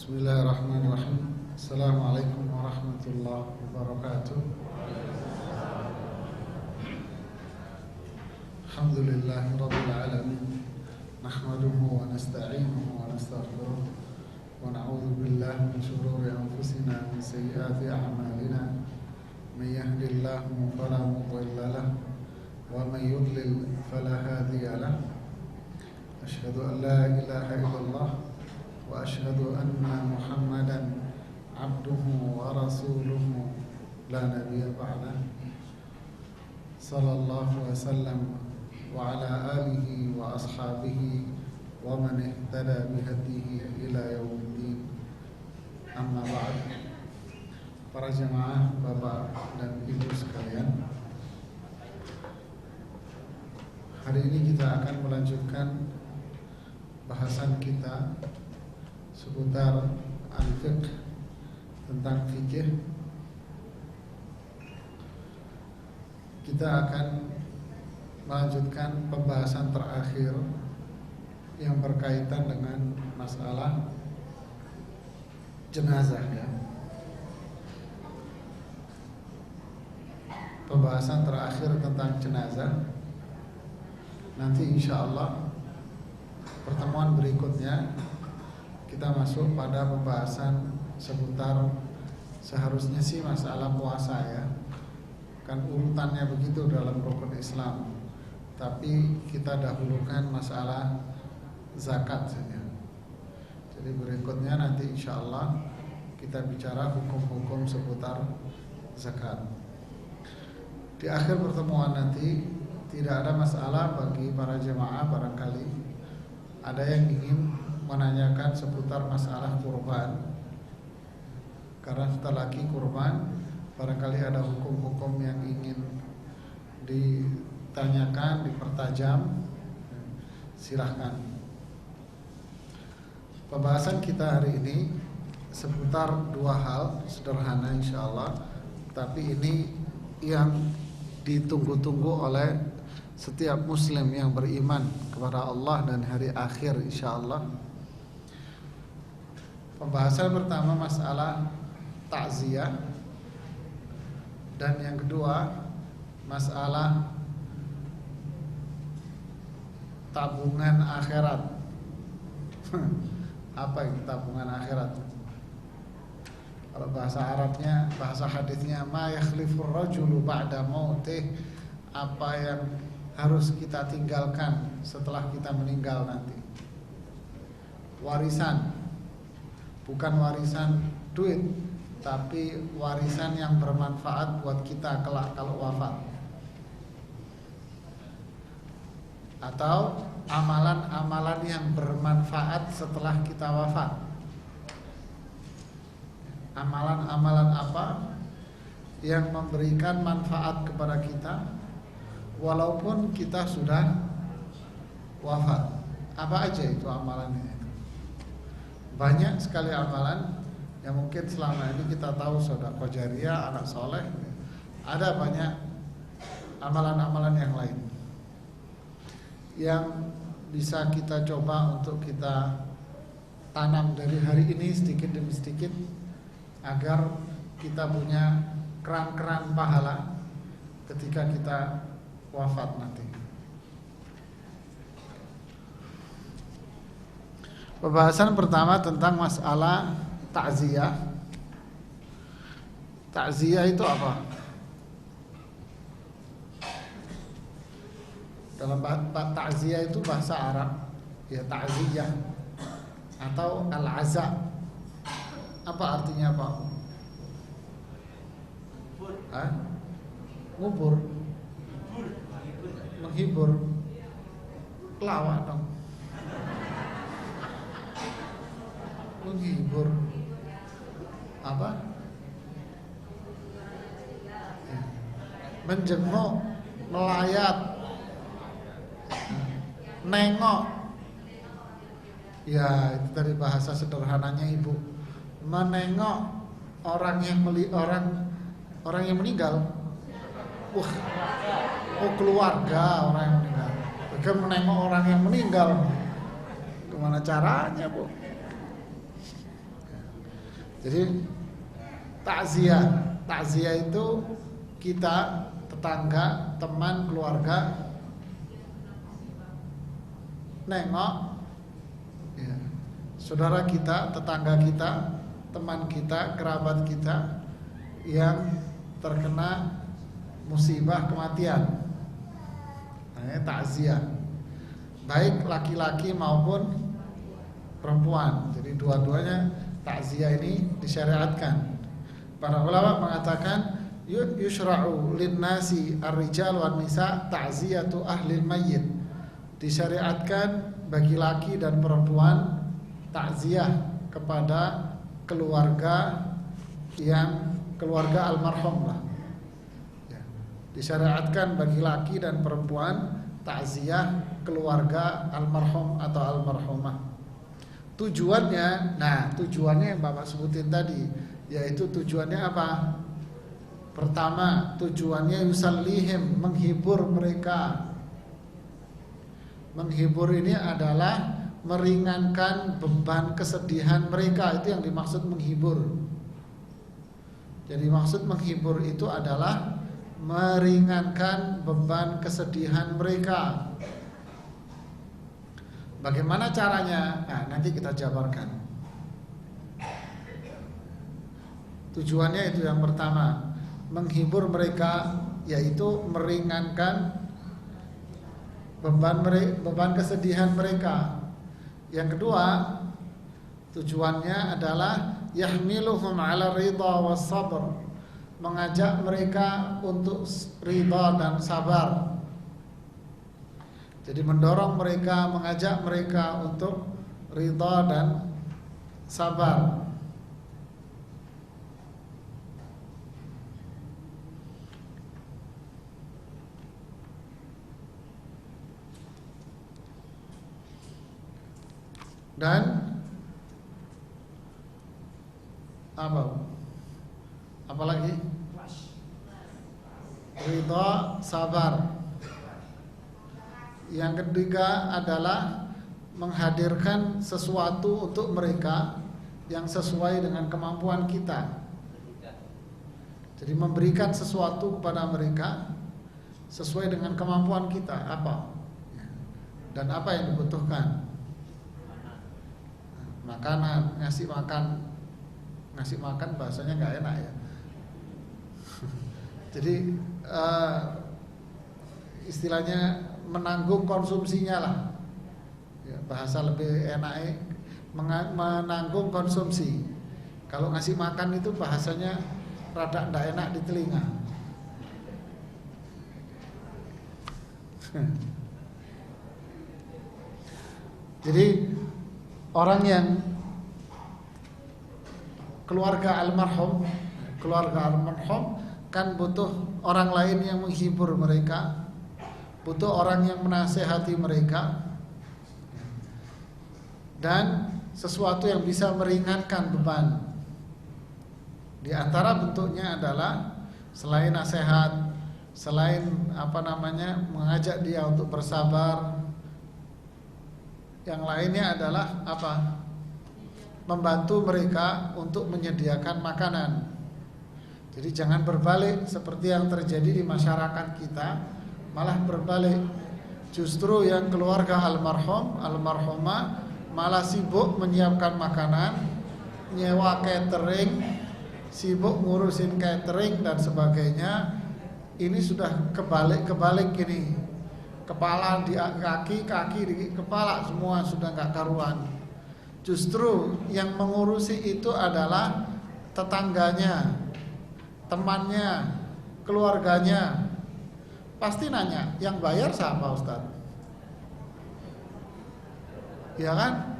Bismillahirrahmanirrahim. Assalamualaikum warahmatullahi wabarakatuh. Alhamdulillahirabbil alamin. Nahmaduhu wa nasta'inuhu wa nastaghfiruh wa na'udzu billahi min shururi anfusina wa min sayyiati a'malina. May yahdihillahu fala mudilla lahu wa may yudlil fala hadiya lahu. Asyhadu an la ilaha illallah wa asyhadu anna Muhammadan abduhu wa rasuluhu la nabiyya ba'dah. Sallallahu wa sallam wa ala alihi wa ashabihi wa man ihtada bihadihi ila yaumiddin. Amma ba'd. Para jemaah, Bapak dan Ibu sekalian, hari ini kita akan melanjutkan bahasan kita seputar al-fiqh, tentang fikih. Kita akan melanjutkan pembahasan terakhir yang berkaitan dengan masalah jenazah, ya. Pembahasan terakhir tentang jenazah. Nanti insya Allah pertemuan berikutnya kita masuk pada pembahasan seputar, seharusnya sih masalah puasa, ya. Kan urutannya begitu dalam rukun Islam. Tapi kita dahulukan masalah zakat saja. Jadi berikutnya nanti insya Allah kita bicara hukum-hukum seputar zakat. Di akhir pertemuan nanti tidak ada masalah bagi para jemaah, barangkali ada yang ingin menanyakan seputar masalah kurban. Karena sebentar lagi kurban, barangkali ada hukum-hukum yang ingin ditanyakan, dipertajam, silahkan. Pembahasan kita hari ini seputar dua hal sederhana insyaallah, tapi ini yang ditunggu-tunggu oleh setiap muslim yang beriman kepada Allah dan hari akhir insyaallah. Pembahasan pertama masalah takziah, dan yang kedua masalah tabungan akhirat. Apa itu tabungan akhirat? Kalau bahasa Arabnya, bahasa hadisnya, ma yakhlifur rajulu ba'da mautih, apa yang harus kita tinggalkan setelah kita meninggal nanti. Warisan, bukan warisan duit, tapi warisan yang bermanfaat buat kita kelak kalau wafat. Atau amalan-amalan yang bermanfaat setelah kita wafat. Amalan-amalan apa yang memberikan manfaat kepada kita walaupun kita sudah wafat. Apa aja itu amalannya? Banyak sekali amalan yang mungkin selama ini kita tahu, sedekah jariyah, anak soleh. Ada banyak amalan-amalan yang lain yang bisa kita coba untuk kita tanam dari hari ini sedikit demi sedikit, agar kita punya keran-keran pahala ketika kita wafat nanti. Pembahasan pertama tentang masalah takziah. Takziah itu apa? Dalam takziah itu bahasa Arab, ya, takziah atau al-aza. Apa artinya, Pak? Ngubur, menghibur, pelawak dong. Menghibur apa? Menjenguk, melayat, nengok. Ya, itu dari bahasa sederhananya Ibu. Menengok orang yang orang yang meninggal. Oh, keluarga orang yang meninggal. Bukan menengok orang yang meninggal. Gimana caranya, Bu? Jadi takziah itu kita, tetangga, teman, keluarga nengok ya, saudara kita, tetangga kita, teman kita, kerabat kita yang terkena musibah kematian. Nah, takziah baik laki-laki maupun perempuan. Jadi dua-duanya takziah ini disyariatkan. Para ulama mengatakan yushra'u linnasi ar-rijal wan nisa ta'ziyatu ahli mayyit. Disyariatkan bagi laki dan perempuan takziah kepada keluarga almarhum lah. Ya. Disyariatkan bagi laki dan perempuan takziah keluarga almarhum atau almarhumah. Tujuannya yang Bapak sebutin tadi, yaitu tujuannya apa? Pertama, tujuannya yusallihim, menghibur mereka. Menghibur ini adalah meringankan beban kesedihan mereka, itu yang dimaksud menghibur. Jadi maksud menghibur itu adalah meringankan beban kesedihan mereka. Bagaimana caranya? Nah, nanti kita jabarkan. Tujuannya itu yang pertama, menghibur mereka, yaitu meringankan beban kesedihan mereka. Yang kedua, tujuannya adalah yahmiluhum 'ala ridha was sabr, mengajak mereka untuk ridha dan sabar. Jadi mendorong mereka, mengajak mereka untuk ridha dan sabar. Dan apa lagi? Ridha, sabar. Yang ketiga adalah menghadirkan sesuatu untuk mereka yang sesuai dengan kemampuan kita. Jadi memberikan sesuatu kepada mereka sesuai dengan kemampuan kita, apa dan apa yang dibutuhkan. Makanan, ngasih makan bahasanya nggak enak ya. Jadi istilahnya menanggung konsumsinya lah ya, bahasa lebih enak menanggung konsumsi. Kalau ngasih makan itu bahasanya rada ndak enak di telinga. Jadi orang yang keluarga almarhum kan butuh orang lain yang menghibur mereka, butuh orang yang menasehati mereka, dan sesuatu yang bisa meringankan beban. Di antara bentuknya adalah selain nasihat, selain mengajak dia untuk bersabar, yang lainnya adalah apa? Membantu mereka untuk menyediakan makanan. Jadi jangan berbalik seperti yang terjadi di masyarakat kita, malah berbalik. Justru yang keluarga almarhumah malah sibuk menyiapkan makanan, nyewa catering, sibuk ngurusin catering dan sebagainya. Ini sudah kebalik ini. Kepala di kaki di kepala, semua sudah nggak karuan. Justru yang mengurusi itu adalah tetangganya, temannya, keluarganya. Pasti nanya, yang bayar siapa Ustaz? Ya kan?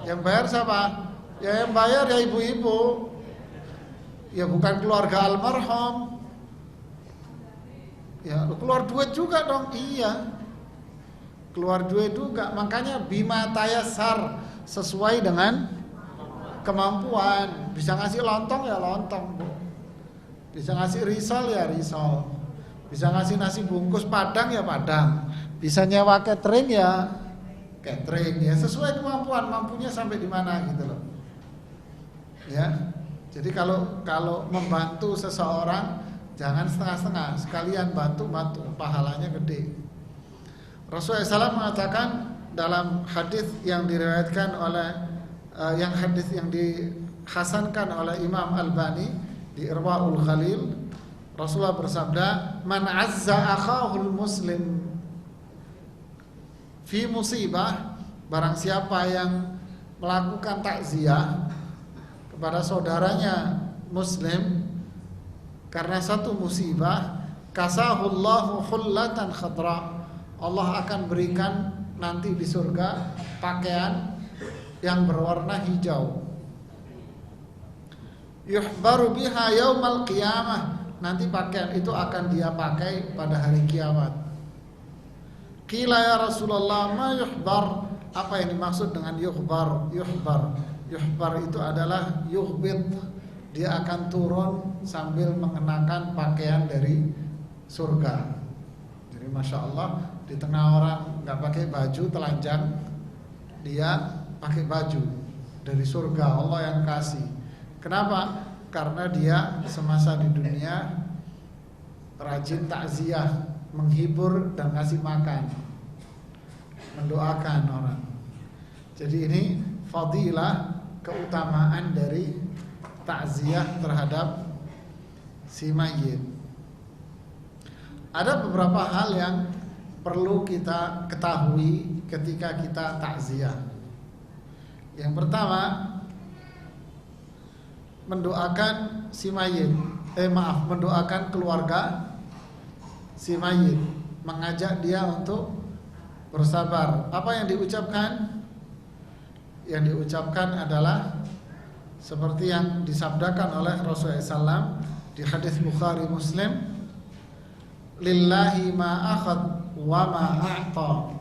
Yang bayar siapa? Ya yang bayar ya ibu-ibu. Ya bukan keluarga almarhum. Ya keluar duit juga dong. Iya, keluar duit juga. Makanya bima tayassar, sesuai dengan kemampuan. Bisa ngasih lontong ya lontong, Bu. Bisa ngasih risol ya risol. Bisa ngasih nasi bungkus padang ya padang. Bisa nyewa catering ya catering, ya sesuai kemampuan, mampunya sampai di mana gitu loh. Ya. Jadi kalau membantu seseorang jangan setengah-setengah, sekalian bantu pahalanya gede. Rasulullah SAW mengatakan dalam hadis yang diriwayatkan oleh hadis yang dihasankan oleh Imam Albani di Irwaul Khalil, Rasulullah bersabda, "Man azza akhahul muslim fi musibah," barang siapa yang melakukan takziah kepada saudaranya muslim karena satu musibah, kasahullahu hullatan khadra, Allah akan berikan nanti di surga pakaian yang berwarna hijau. Yuhbaru biha yaumal qiyamah, nanti pakaian itu akan dia pakai pada hari kiamat. Qila ya Rasulullah, ma yuhbar? Apa yang dimaksud dengan yuhbar? Yuhbar itu adalah yuhbit, dia akan turun sambil mengenakan pakaian dari surga. Jadi masya Allah, di tengah orang nggak pakai baju telanjang, dia pakai baju dari surga, Allah yang kasih. Kenapa? Karena dia semasa di dunia rajin takziah, menghibur dan ngasih makan, mendoakan orang. Jadi ini fadilah, keutamaan dari takziah terhadap si mayit. Ada beberapa hal yang perlu kita ketahui ketika kita takziah. Yang pertama, mendoakan si mayit, mendoakan keluarga si mayit, mengajak dia untuk bersabar. Apa yang diucapkan? Yang diucapkan adalah seperti yang disabdakan oleh Rasulullah SAW di hadis Bukhari Muslim, lillahi ma akhad wa ma a'ta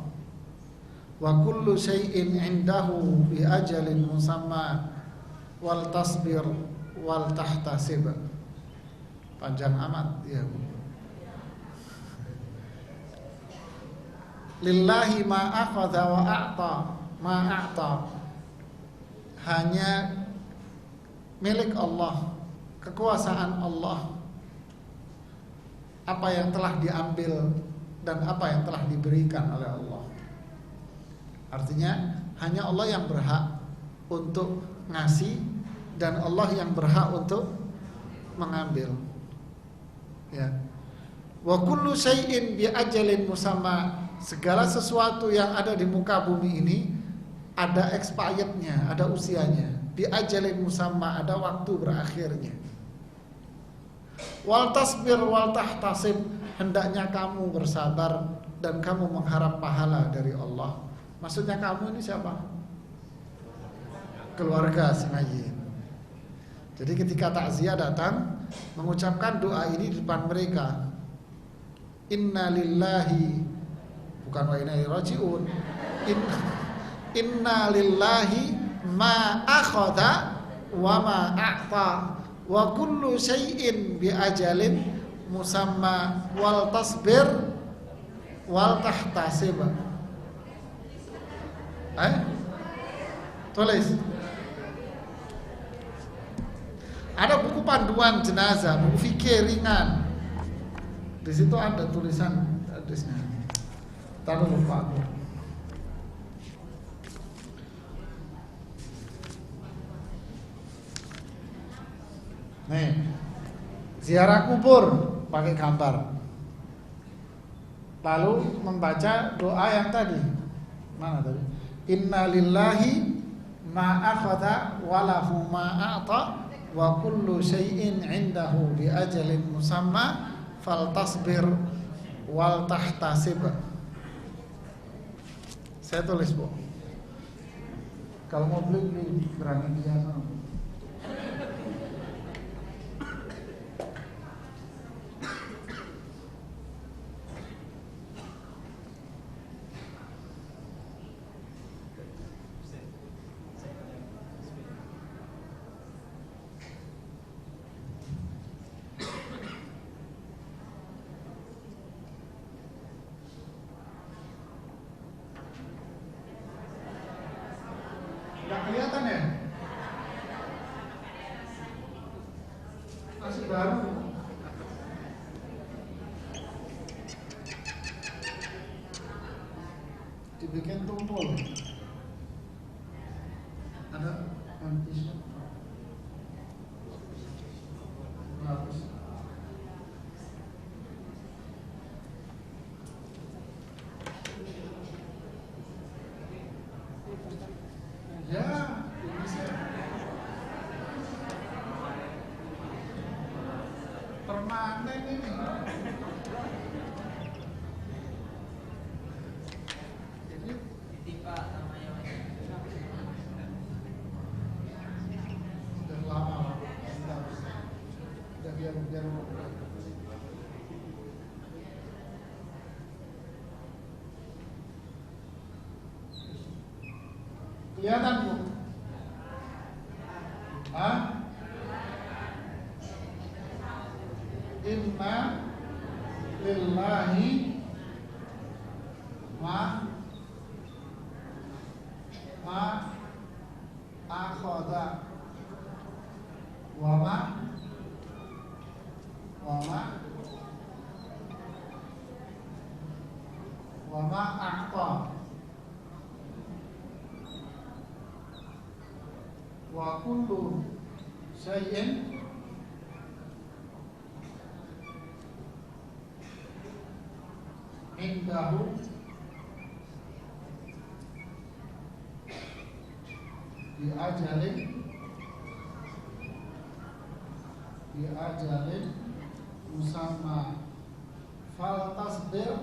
wa kullu syai'in indahu bi ajalin musamma wal tasbir wal tahtasib. Panjang amat ya. Lillahi ma akhadha wa a'ta, ma a'ta, hanya milik Allah, kekuasaan Allah, apa yang telah diambil dan apa yang telah diberikan oleh Allah. Artinya hanya Allah yang berhak untuk ngasih dan Allah yang berhak untuk mengambil. Ya. Wa kullu syai'in bi ajalin musamma, segala sesuatu yang ada di muka bumi ini ada expirednya, ada usianya. Bi ajalin musamma, ada waktu berakhirnya. Wal tasbir wal tahtasib, hendaknya kamu bersabar dan kamu mengharap pahala dari Allah. Maksudnya kamu ini siapa? Keluarga si mayit. Jadi ketika takziah datang, mengucapkan doa ini di depan mereka. Inna lillahi, bukan wa inna ilaihi raji'un. Inna lillahi ma akhadha wa ma a'ta wa kullu syai'in bi ajalin musamma wal tasbir wal tahtasib. Tulis. Ada buku panduan jenazah, buku fikih ringan. Di situ ada tulisan hadisnya. Taruh lupa aku. Nih, ziarah kubur pakai gambar. Lalu membaca doa yang tadi. Mana tadi? Inna lillahi ma akhadha wa lahu ma a'ta wa kullu syai'in 'indahu bi ajalin musamma faltasbir wal tahtasib. Saya tulis, Bu. Kalau mau beli berani dia sama. Kelihatan ya? dibikin tumpul. Ada tisu. Bagus. Ya, bisa. Permanen ini. Jadi ditimpa namanya sudah lama, sudah biar kelihatan Bu? Hah? Inna lillahi ma akhadha wa ma a'ta wa kullu syai'in indahu bi ajalin musamma fal tasbir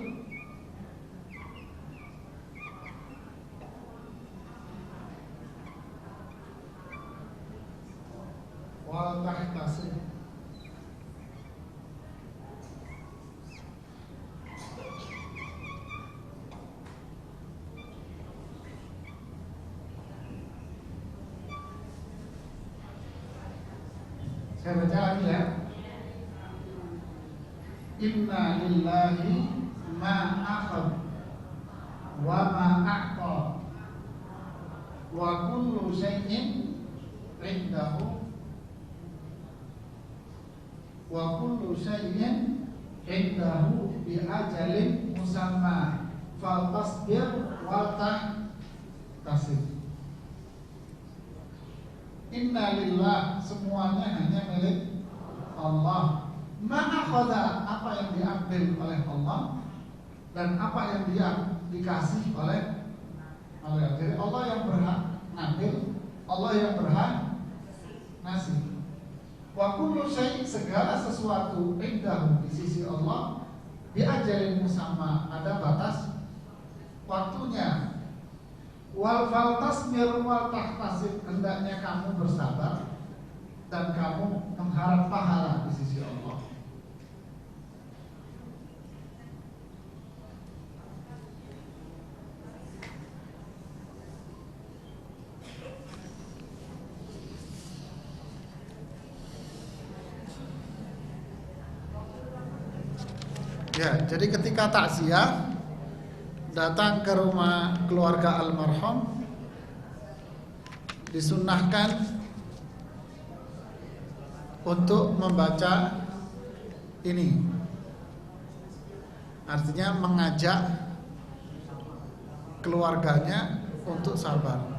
wal tahtasib. Saya baca lagi ya. Inna lillahi ma akhad wa ma a'ta wa kullu syai'in indahu bi ajalin musamma fal tasbir wal tahtasib. Inna lillah, semuanya hanya milik Allah. Ma'akhadha, apa yang diambil oleh Allah dan apa yang dia dikasih oleh Allah. Jadi Allah yang berhak ngambil, Allah yang berhak ngasih. Wa kullu syai', segala sesuatu indahu, di sisi Allah, bi ajalin musamma, ada batas waktunya. Wal faltasmir wal tahtasib, hendaknya kamu bersabar dan kamu mengharap pahala di sisi Allah. Ya, jadi ketika takziah datang ke rumah keluarga almarhum, disunnahkan untuk membaca ini, artinya mengajak keluarganya untuk sabar.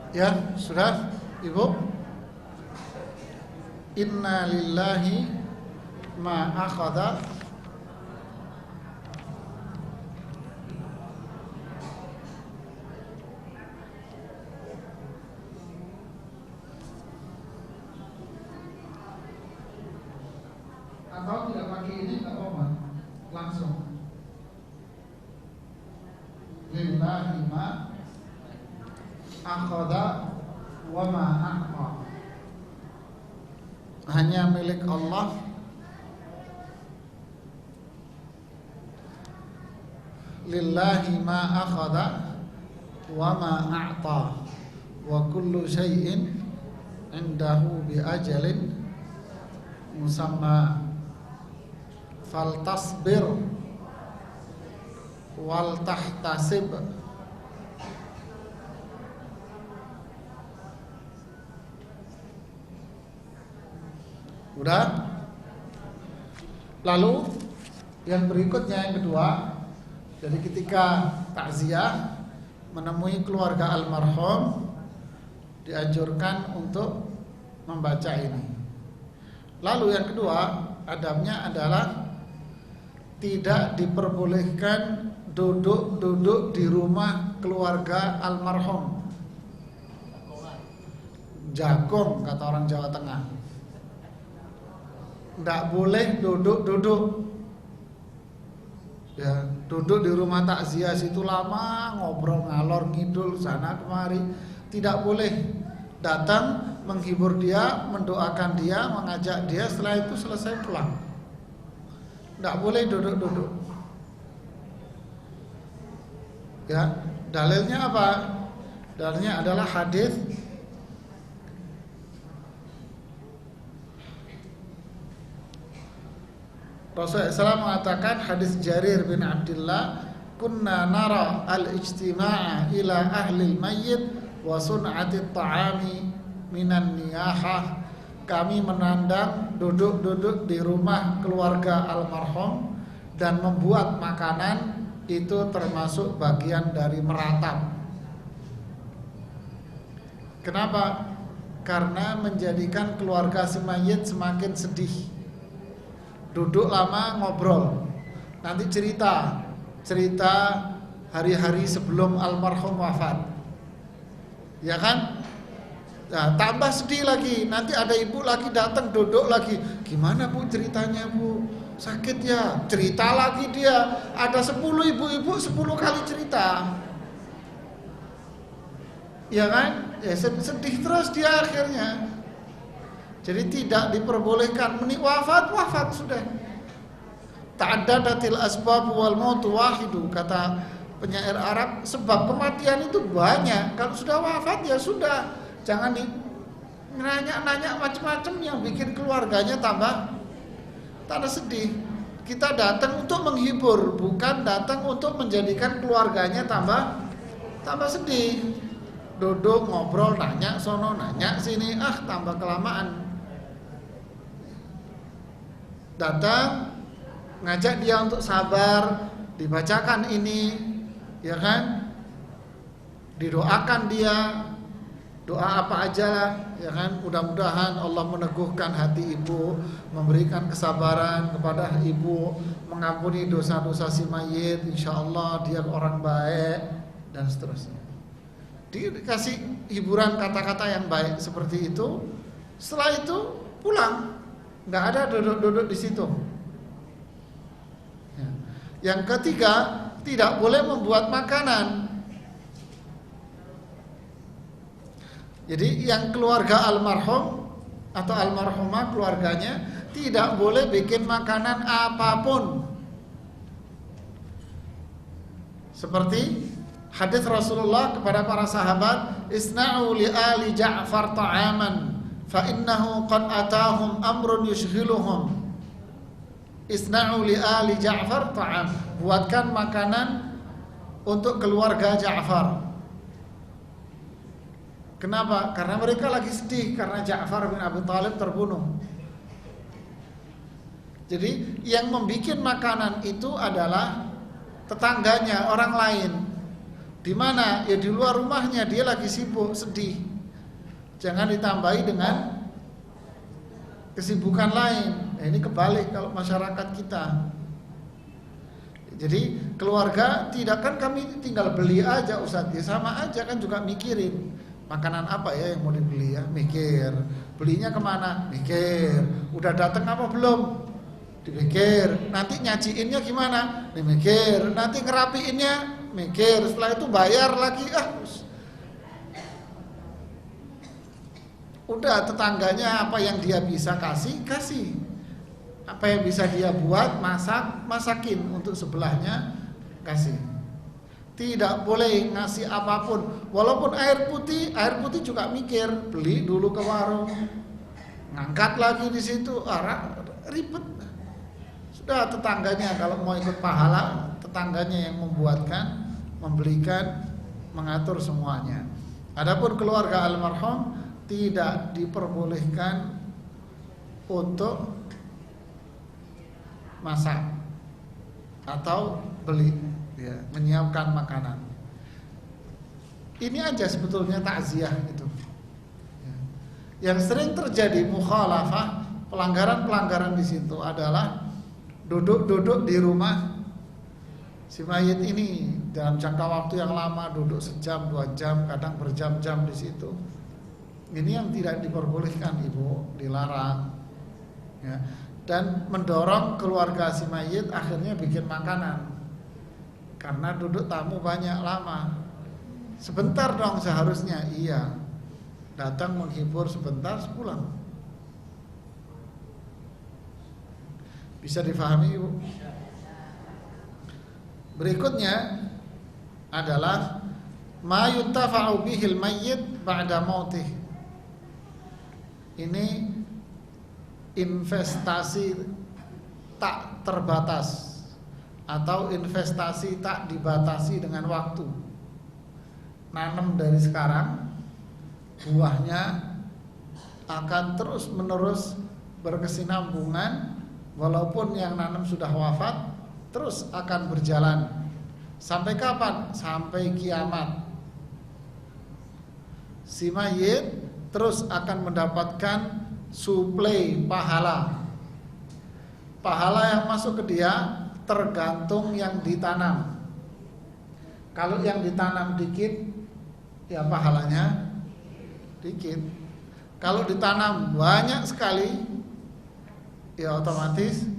Ya, sudah, Ibu? Inna lillahi ma akhadha akhadha wa ma a'ta. Hanya milik Allah lillahi ma akhadha wa ma a'ta wa kullu syai'in indahu bi ajalin musamma faltasbir wal tahtasib. Udah? Lalu yang berikutnya, yang kedua, jadi ketika takziah menemui keluarga almarhum, dianjurkan untuk membaca ini. Lalu yang kedua, adabnya adalah tidak diperbolehkan duduk di rumah keluarga almarhum. Jagong kata orang Jawa Tengah. Tidak boleh duduk. Ya, duduk di rumah takziah situ lama, ngobrol ngalor ngidul sana kemari. Tidak boleh. Datang, menghibur dia, mendoakan dia, mengajak dia, setelah itu selesai pulang. Tidak boleh duduk. Ya, dalilnya apa? Dalilnya adalah hadis Rasulullah SAW mengatakan, hadis Jarir bin Abdullah, kunna nara al-ijtima'a ila ahli al-mayyit wa sun'ati ta'ami minan niyahah. Kami menandang duduk di rumah keluarga almarhum dan membuat makanan itu termasuk bagian dari meratap. Kenapa? Karena menjadikan keluarga si mayit semakin sedih. Duduk lama ngobrol, nanti cerita hari-hari sebelum almarhum wafat, ya kan? Nah, tambah sedih lagi, nanti ada ibu lagi datang duduk lagi, gimana bu ceritanya bu, sakit ya, cerita lagi dia, ada 10 ibu-ibu 10 kali cerita, ya kan? Ya, sedih terus dia akhirnya. Jadi tidak diperbolehkan wafat sudah. Ta'addadatil asbab wal mautu wahidu, kata penyair Arab, sebab kematian itu banyak. Kalau sudah wafat ya sudah. Jangan nanya macam-macam yang bikin keluarganya tambah sedih. Kita datang untuk menghibur, bukan datang untuk menjadikan keluarganya tambah sedih. Duduk ngobrol, nanya sono, nanya sini, tambah kelamaan. Datang, ngajak dia untuk sabar, dibacakan ini, ya kan? Didoakan dia, doa apa aja lah, ya kan? Mudah-mudahan Allah meneguhkan hati ibu, memberikan kesabaran kepada ibu, mengampuni dosa-dosa si mayit, insyaallah dia orang baik, dan seterusnya. Dikasih hiburan kata-kata yang baik seperti itu. Setelah itu pulang. Nggak ada duduk di situ. Ya. Yang ketiga, tidak boleh membuat makanan. Jadi yang keluarga almarhum atau almarhumah keluarganya tidak boleh bikin makanan apapun. Seperti hadis Rasulullah kepada para sahabat, isna'u li ali Ja'far ta'aman fa innahu qad atahum amrun yushghiluhum. Isna'u li ali Ja'far ta'am, buatkan makanan untuk keluarga Ja'far. Kenapa? Karena mereka lagi sedih karena Ja'far bin Abi Thalib terbunuh. Jadi yang membuat makanan itu adalah tetangganya, orang lain. Di mana? Ya di luar rumahnya, dia lagi sibuk, sedih. Jangan ditambahi dengan kesibukan lain. Nah, ini kebalik kalau masyarakat kita. Jadi keluarga tidak, kan kami tinggal beli aja Ustadz, ya sama aja kan, juga mikirin makanan apa ya yang mau dibeli ya, mikir. Belinya kemana? Mikir. Udah datang apa belum? Dipikir. Nanti nyajiinnya gimana? Dimikir. Nanti ngerapiinnya, mikir. Setelah itu bayar lagi. Udah tetangganya apa yang dia bisa kasih, apa yang bisa dia buat, masakin untuk sebelahnya, kasih. Tidak boleh ngasih apapun, walaupun air putih juga mikir, beli dulu ke warung, ngangkat lagi di situ, ribet. Sudah tetangganya kalau mau ikut pahala, tetangganya yang membuatkan, membelikan, mengatur semuanya. Adapun keluarga almarhum tidak diperbolehkan untuk masak atau beli, ya, menyiapkan makanan. Ini aja sebetulnya takziah itu. Ya. Yang sering terjadi mukhalafah, pelanggaran di situ adalah duduk di rumah si mayit ini dalam jangka waktu yang lama, duduk sejam, 2 jam, kadang berjam-jam di situ. Ini yang tidak diperbolehkan, Ibu, dilarang. Ya. Dan mendorong keluarga si mayit akhirnya bikin makanan. Karena duduk tamu banyak lama. Sebentar dong seharusnya, iya. Datang menghibur sebentar, pulang. Bisa difahami, Ibu? Berikutnya adalah ma yuntafa'u bihil mayyit ba'da mautih. Ini investasi tak terbatas atau investasi tak dibatasi dengan waktu. Nanam dari sekarang, buahnya akan terus menerus berkesinambungan, walaupun yang nanam sudah wafat, terus akan berjalan. Sampai kapan? Sampai kiamat. Si mayit terus akan mendapatkan suplai pahala. Pahala yang masuk ke dia tergantung yang ditanam. Kalau yang ditanam dikit, ya pahalanya dikit. Kalau ditanam banyak sekali, ya otomatis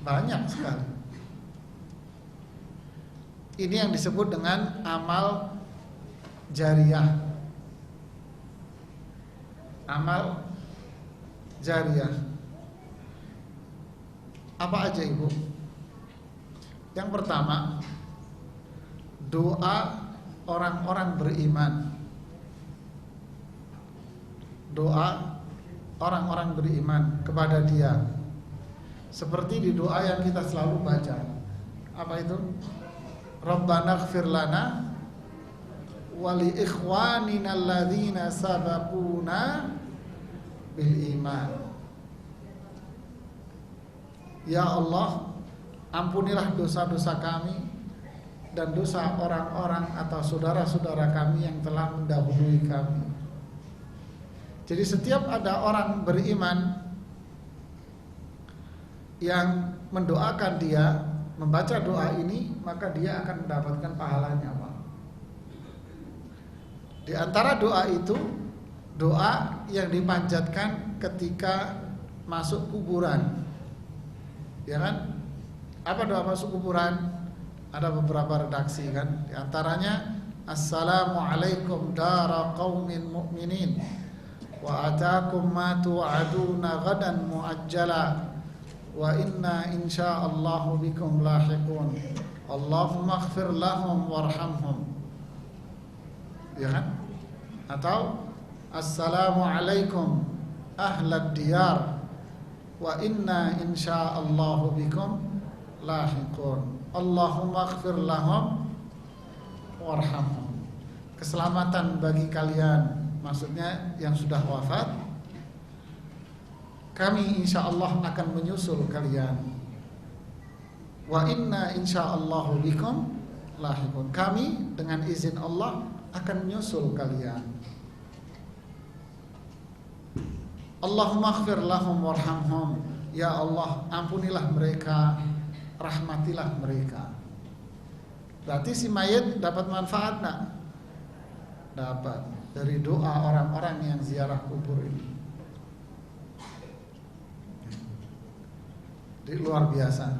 banyak sekali. Ini yang disebut dengan amal jariyah. Amal jariyah. Apa aja, Ibu? Yang pertama, doa orang-orang beriman. Doa orang-orang beriman kepada dia. Seperti di doa yang kita selalu baca. Apa itu? Rabbana ighfir lana wa li ikhwanina alladzina sabaquna bil iman. Ya Allah, ampunilah dosa-dosa kami dan dosa orang-orang atau saudara-saudara kami yang telah mendahului kami. Jadi setiap ada orang beriman yang mendoakan dia, membaca doa ini, maka dia akan mendapatkan pahalanya, Pak. Di antara doa itu, doa yang dipanjatkan ketika masuk kuburan. Ya kan? Apa doa masuk kuburan? Ada beberapa redaksi kan. Di antaranya, Assalamualaikum dara qaumin mu'minin wa atakum ma tu'aduna ghadan muajjala wa inna insyaallahu bikum lahiqun. Allahumma ighfir lahum warhamhum. Ya kan? Atau Assalamualaikum ahlad diyar wa inna insyaallahu bikum lahiqun. Allahumma ighfir lahum warhamhum. Keselamatan bagi kalian, maksudnya yang sudah wafat. Kami insyaallah akan menyusul kalian. Wa inna insyaallahu bikum lahiqun. Kami dengan izin Allah akan menyusul kalian. Allahumma ighfir lahum warhamhum. Ya Allah, ampunilah mereka, rahmatilah mereka. Berarti si mayit dapat manfaat enggak? Dapat dari doa orang-orang yang ziarah kubur ini. Jadi luar biasa.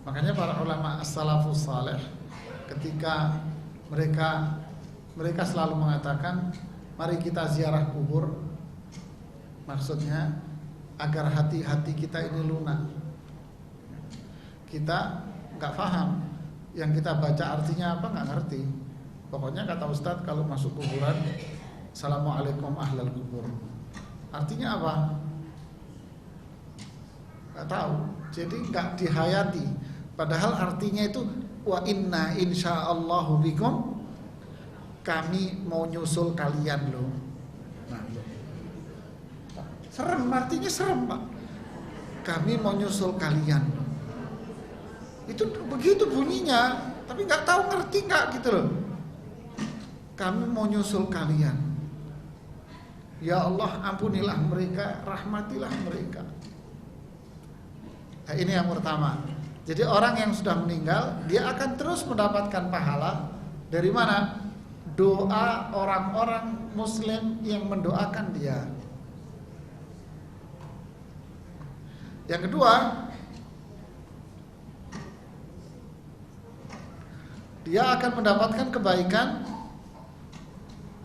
Makanya para ulama as-salafus saleh ketika mereka selalu mengatakan Mari kita ziarah kubur. Maksudnya agar hati-hati kita ini lunak. Kita nggak paham, yang kita baca artinya apa nggak ngerti. Pokoknya kata Ustadz kalau masuk kuburan, Assalamualaikum ahlal kubur. Artinya apa? Nggak tahu. Jadi nggak dihayati. Padahal artinya itu wa inna insyaallahu bikum, kami mau nyusul kalian loh. Nah, serem, artinya serem Pak. Kami mau nyusul kalian. Itu begitu bunyinya, tapi nggak tahu ngerti nggak gitu loh. Kami mau nyusul kalian. Ya Allah, ampunilah mereka, rahmatilah mereka. Nah, ini yang pertama. Jadi orang yang sudah meninggal, dia akan terus mendapatkan pahala dari mana? Doa orang-orang muslim yang mendoakan dia. Yang kedua, dia akan mendapatkan kebaikan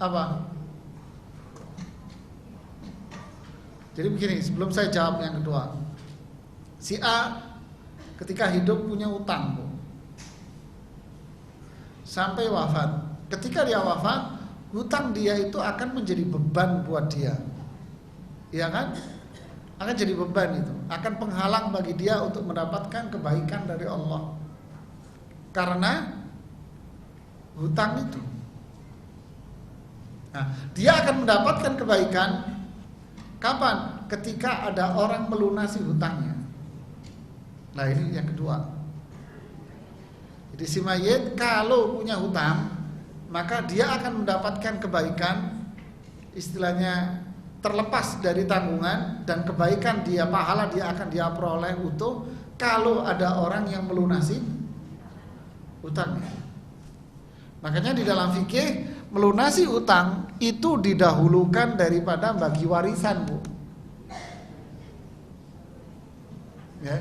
apa? Jadi begini, sebelum saya jawab yang kedua, si A ketika hidup punya utang, sampai wafat. Ketika dia wafat, hutang dia itu akan menjadi beban buat dia, iya kan? Akan jadi beban itu, akan penghalang bagi dia untuk mendapatkan kebaikan dari Allah, karena hutang itu. Nah, dia akan mendapatkan kebaikan kapan? Ketika ada orang melunasi hutangnya. Nah, ini yang kedua. Jadi si mayit kalau punya hutang, maka dia akan mendapatkan kebaikan, istilahnya terlepas dari tanggungan, dan kebaikan dia, pahala dia akan dia peroleh utuh kalau ada orang yang melunasi hutangnya. Makanya di dalam fikih melunasi utang itu didahulukan daripada bagi warisan, Bu. Ya.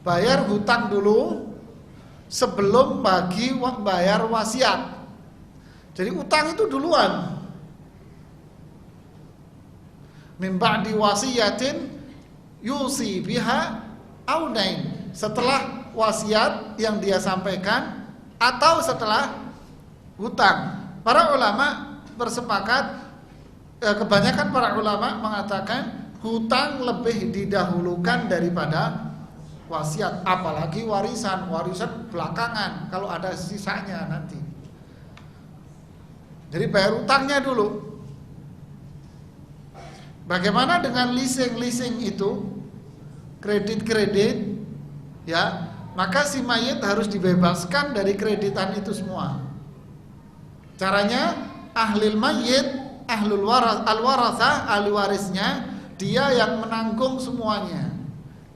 Bayar hutang dulu sebelum bayar wasiat. Jadi utang itu duluan. Min ba'di wasiyatin yusi biha audain. Setelah wasiat yang dia sampaikan atau setelah hutang. Para ulama bersepakat, kebanyakan para ulama mengatakan hutang lebih didahulukan daripada wasiat, apalagi warisan belakangan kalau ada sisanya nanti. Jadi bayar hutangnya dulu. Bagaimana dengan leasing itu? Kredit, ya, maka si mayit harus dibebaskan dari kreditan itu semua. Caranya ahlul mayit, al-warathah, ahli warisnya, dia yang menanggung semuanya.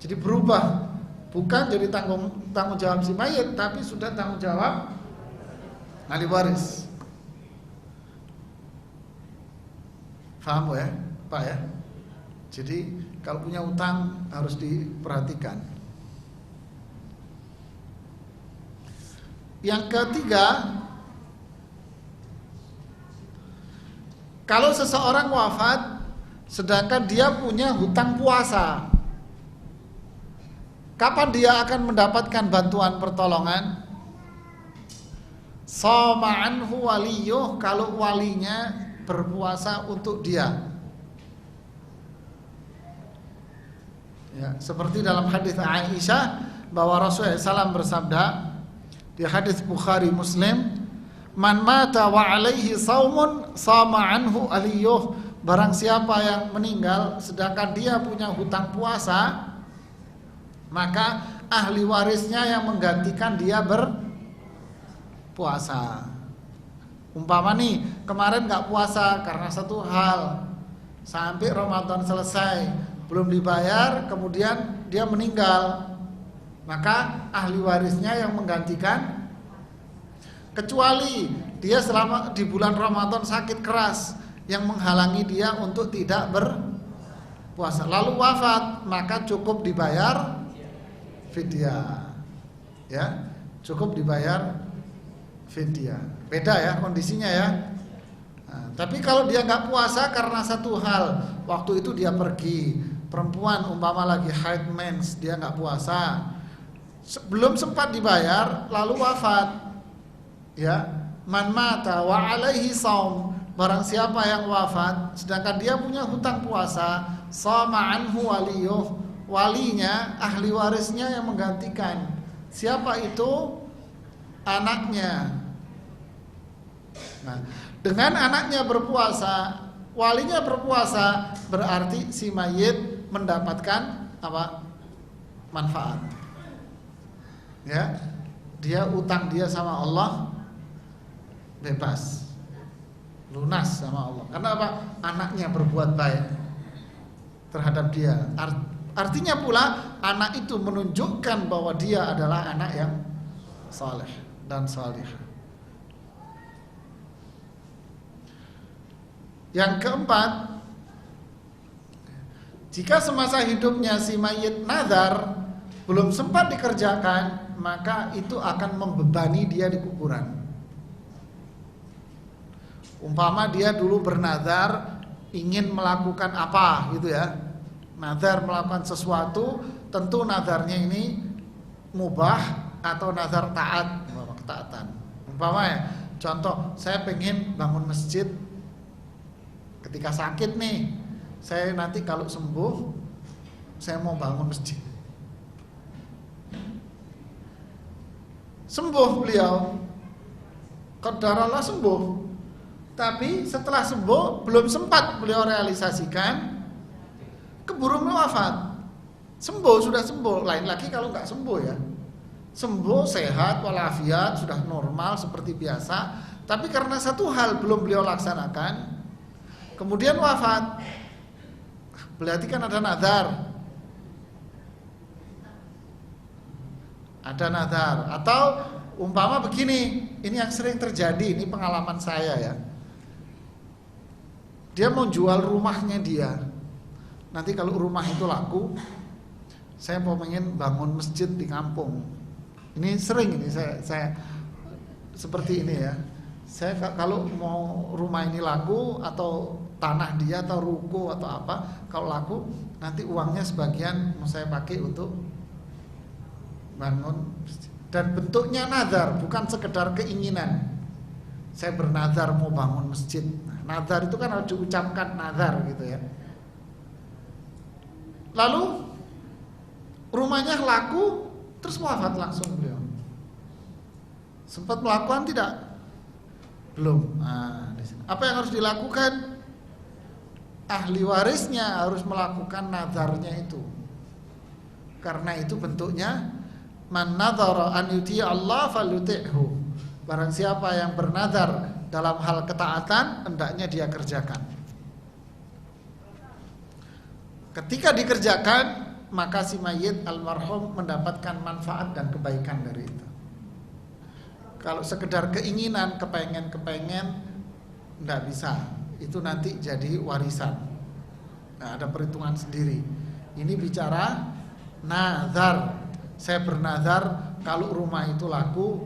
Jadi berubah, bukan jadi tanggung jawab si mayit, tapi sudah tanggung jawab ahli waris. Paham ya, Pak ya? Jadi kalau punya utang harus diperhatikan. Yang ketiga, kalau seseorang wafat sedangkan dia punya hutang puasa, kapan dia akan mendapatkan bantuan pertolongan? Shoma anhu waliyuh, kalau walinya berpuasa untuk dia. Ya, seperti dalam hadis Aisyah bahwa Rasulullah SAW bersabda di hadis Bukhari Muslim, man mata wa alaihi saumun shoma anhu aliyuh, barang siapa yang meninggal sedangkan dia punya hutang puasa, maka ahli warisnya yang menggantikan dia berpuasa. Umpama nih kemarin gak puasa karena satu hal, sampai Ramadan selesai belum dibayar, kemudian dia meninggal, maka ahli warisnya yang menggantikan, kecuali dia selama di bulan Ramadan sakit keras yang menghalangi dia untuk tidak berpuasa lalu wafat, maka cukup dibayar fidyah. Ya, cukup dibayar fidyah. Beda ya kondisinya ya. Nah, Tapi kalau dia nggak puasa karena satu hal, waktu itu dia pergi, perempuan umpama lagi haid mens, dia nggak puasa, belum sempat dibayar, lalu wafat, ya, man mata wa alaihi saum, barang siapa yang wafat, sedangkan dia punya hutang puasa, sama anhu waliyuh, walinya, ahli warisnya yang menggantikan. Siapa itu? Anaknya. Nah, dengan anaknya berpuasa, walinya berpuasa, berarti si mayit mendapatkan apa? Manfaat. Ya, dia utang dia sama Allah bebas, lunas sama Allah. Karena apa? Anaknya berbuat baik terhadap dia. Artinya pula anak itu menunjukkan bahwa dia adalah anak yang saleh dan salihah. Yang keempat, jika semasa hidupnya si mayit nazar belum sempat dikerjakan, maka itu akan membebani dia di kuburan. Umpama dia dulu bernazar ingin melakukan apa gitu ya, nazar melakukan sesuatu, tentu nazarnya ini mubah atau nazar taat, ketaatan. Umpama ya, contoh, saya pengen bangun masjid ketika sakit nih, saya nanti kalau sembuh saya mau bangun masjid. Sembuh beliau, qadarallah sembuh, tapi setelah sembuh belum sempat beliau realisasikan, keburu wafat. Sembuh, sudah sembuh, lain lagi kalau nggak sembuh ya. Sembuh, sehat, walafiat, sudah normal seperti biasa, tapi karena satu hal belum beliau laksanakan, kemudian wafat. Berarti kan ada nazar. Ada nazar. Atau umpama begini, ini yang sering terjadi, ini pengalaman saya ya. Dia mau jual rumahnya dia. Nanti kalau rumah itu laku, saya mau pengen bangun masjid di kampung. Ini sering ini saya seperti ini ya. Saya kalau mau rumah ini laku atau tanah dia atau ruko atau apa, kalau laku nanti uangnya sebagian mau saya pakai untuk bangun masjid. Dan bentuknya nazar, bukan sekedar keinginan. Saya bernazar mau bangun masjid. Nah, nazar itu kan harus diucapkan nazar gitu ya. Lalu rumahnya laku, terus wafat langsung beliau. Sempat melakukan tidak? Belum. Nah, apa yang harus dilakukan? Ahli warisnya harus melakukan nazarnya itu. Karena itu bentuknya man nadzara an yuti Allah falyuti'hu. Barang siapa yang bernazar dalam hal ketaatan, hendaknya dia kerjakan. Ketika dikerjakan, maka si mayit almarhum mendapatkan manfaat dan kebaikan dari itu. Kalau sekedar keinginan, kepengen, enggak bisa. Itu nanti jadi warisan. Nah, ada perhitungan sendiri. Ini bicara nazar. Saya bernazar kalau rumah itu laku,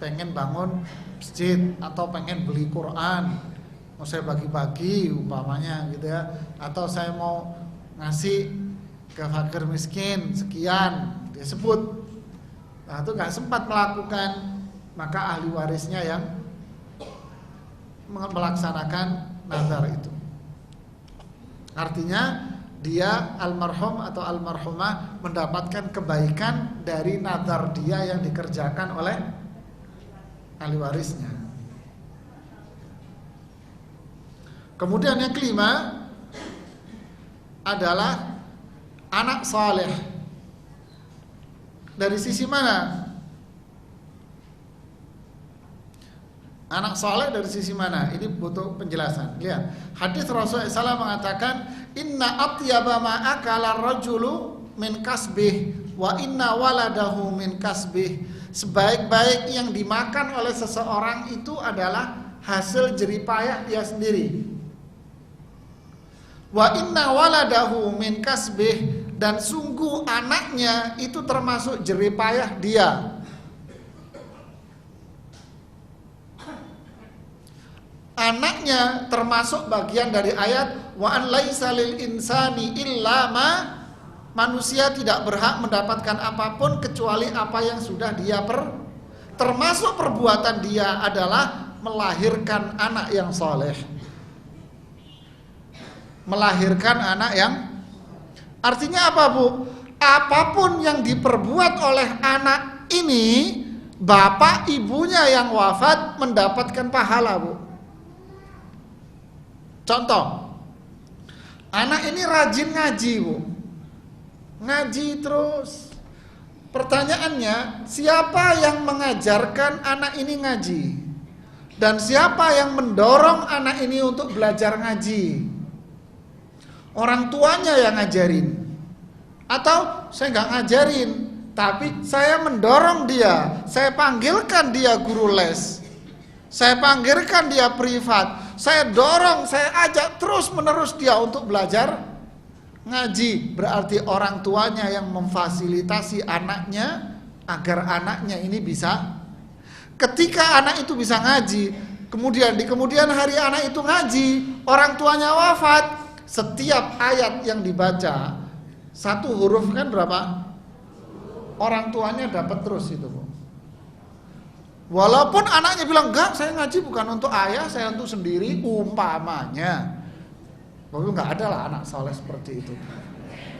pengen bangun masjid atau pengen beli Quran, mau saya bagi-bagi umpamanya gitu ya, atau saya mau ngasih ke fakir miskin sekian, dia sebut. Nah, itu nggak sempat melakukan, maka ahli warisnya yang melaksanakan nazar itu. Artinya dia almarhum atau almarhumah mendapatkan kebaikan dari nazar dia yang dikerjakan oleh ahli warisnya. Kemudian yang kelima adalah anak saleh. Dari sisi mana? Anak saleh dari sisi mana? Ini butuh penjelasan. Lihat, hadis Rasulullah SAW mengatakan, inna atyaba ma akala rajulu min kasbih wa inna waladahu min kasbih. Sebaik-baik yang dimakan oleh seseorang itu adalah hasil jeripayah dia sendiri. Wa inna waladahu min kasbih, dan sungguh anaknya itu termasuk jeripayah dia. anaknya termasuk bagian dari ayat wa an laisa lil insani illa ma, manusia tidak berhak mendapatkan apapun kecuali apa yang sudah dia termasuk perbuatan dia adalah melahirkan anak yang soleh. Melahirkan anak yang, artinya apa Bu? Apapun yang diperbuat oleh anak ini, bapak ibunya yang wafat mendapatkan pahala Bu. Contoh, anak ini rajin ngaji Bu, ngaji terus. Pertanyaannya, siapa yang mengajarkan anak ini ngaji? Dan siapa yang mendorong anak ini untuk belajar ngaji? Orang tuanya yang ngajarin. Atau saya nggak ngajarin, tapi saya mendorong dia, saya panggilkan dia guru les, saya panggilkan dia privat, saya dorong, saya ajak terus menerus dia untuk belajar ngaji. Berarti orang tuanya yang memfasilitasi anaknya agar anaknya ini bisa. Ketika anak itu bisa ngaji, kemudian di kemudian hari anak itu ngaji, orang tuanya wafat, setiap ayat yang dibaca satu huruf kan berapa? Orang tuanya dapat terus itu Bu. Walaupun anaknya bilang enggak, saya ngaji bukan untuk ayah, saya untuk sendiri, umpamanya. Tapi enggak ada lah anak soleh seperti itu.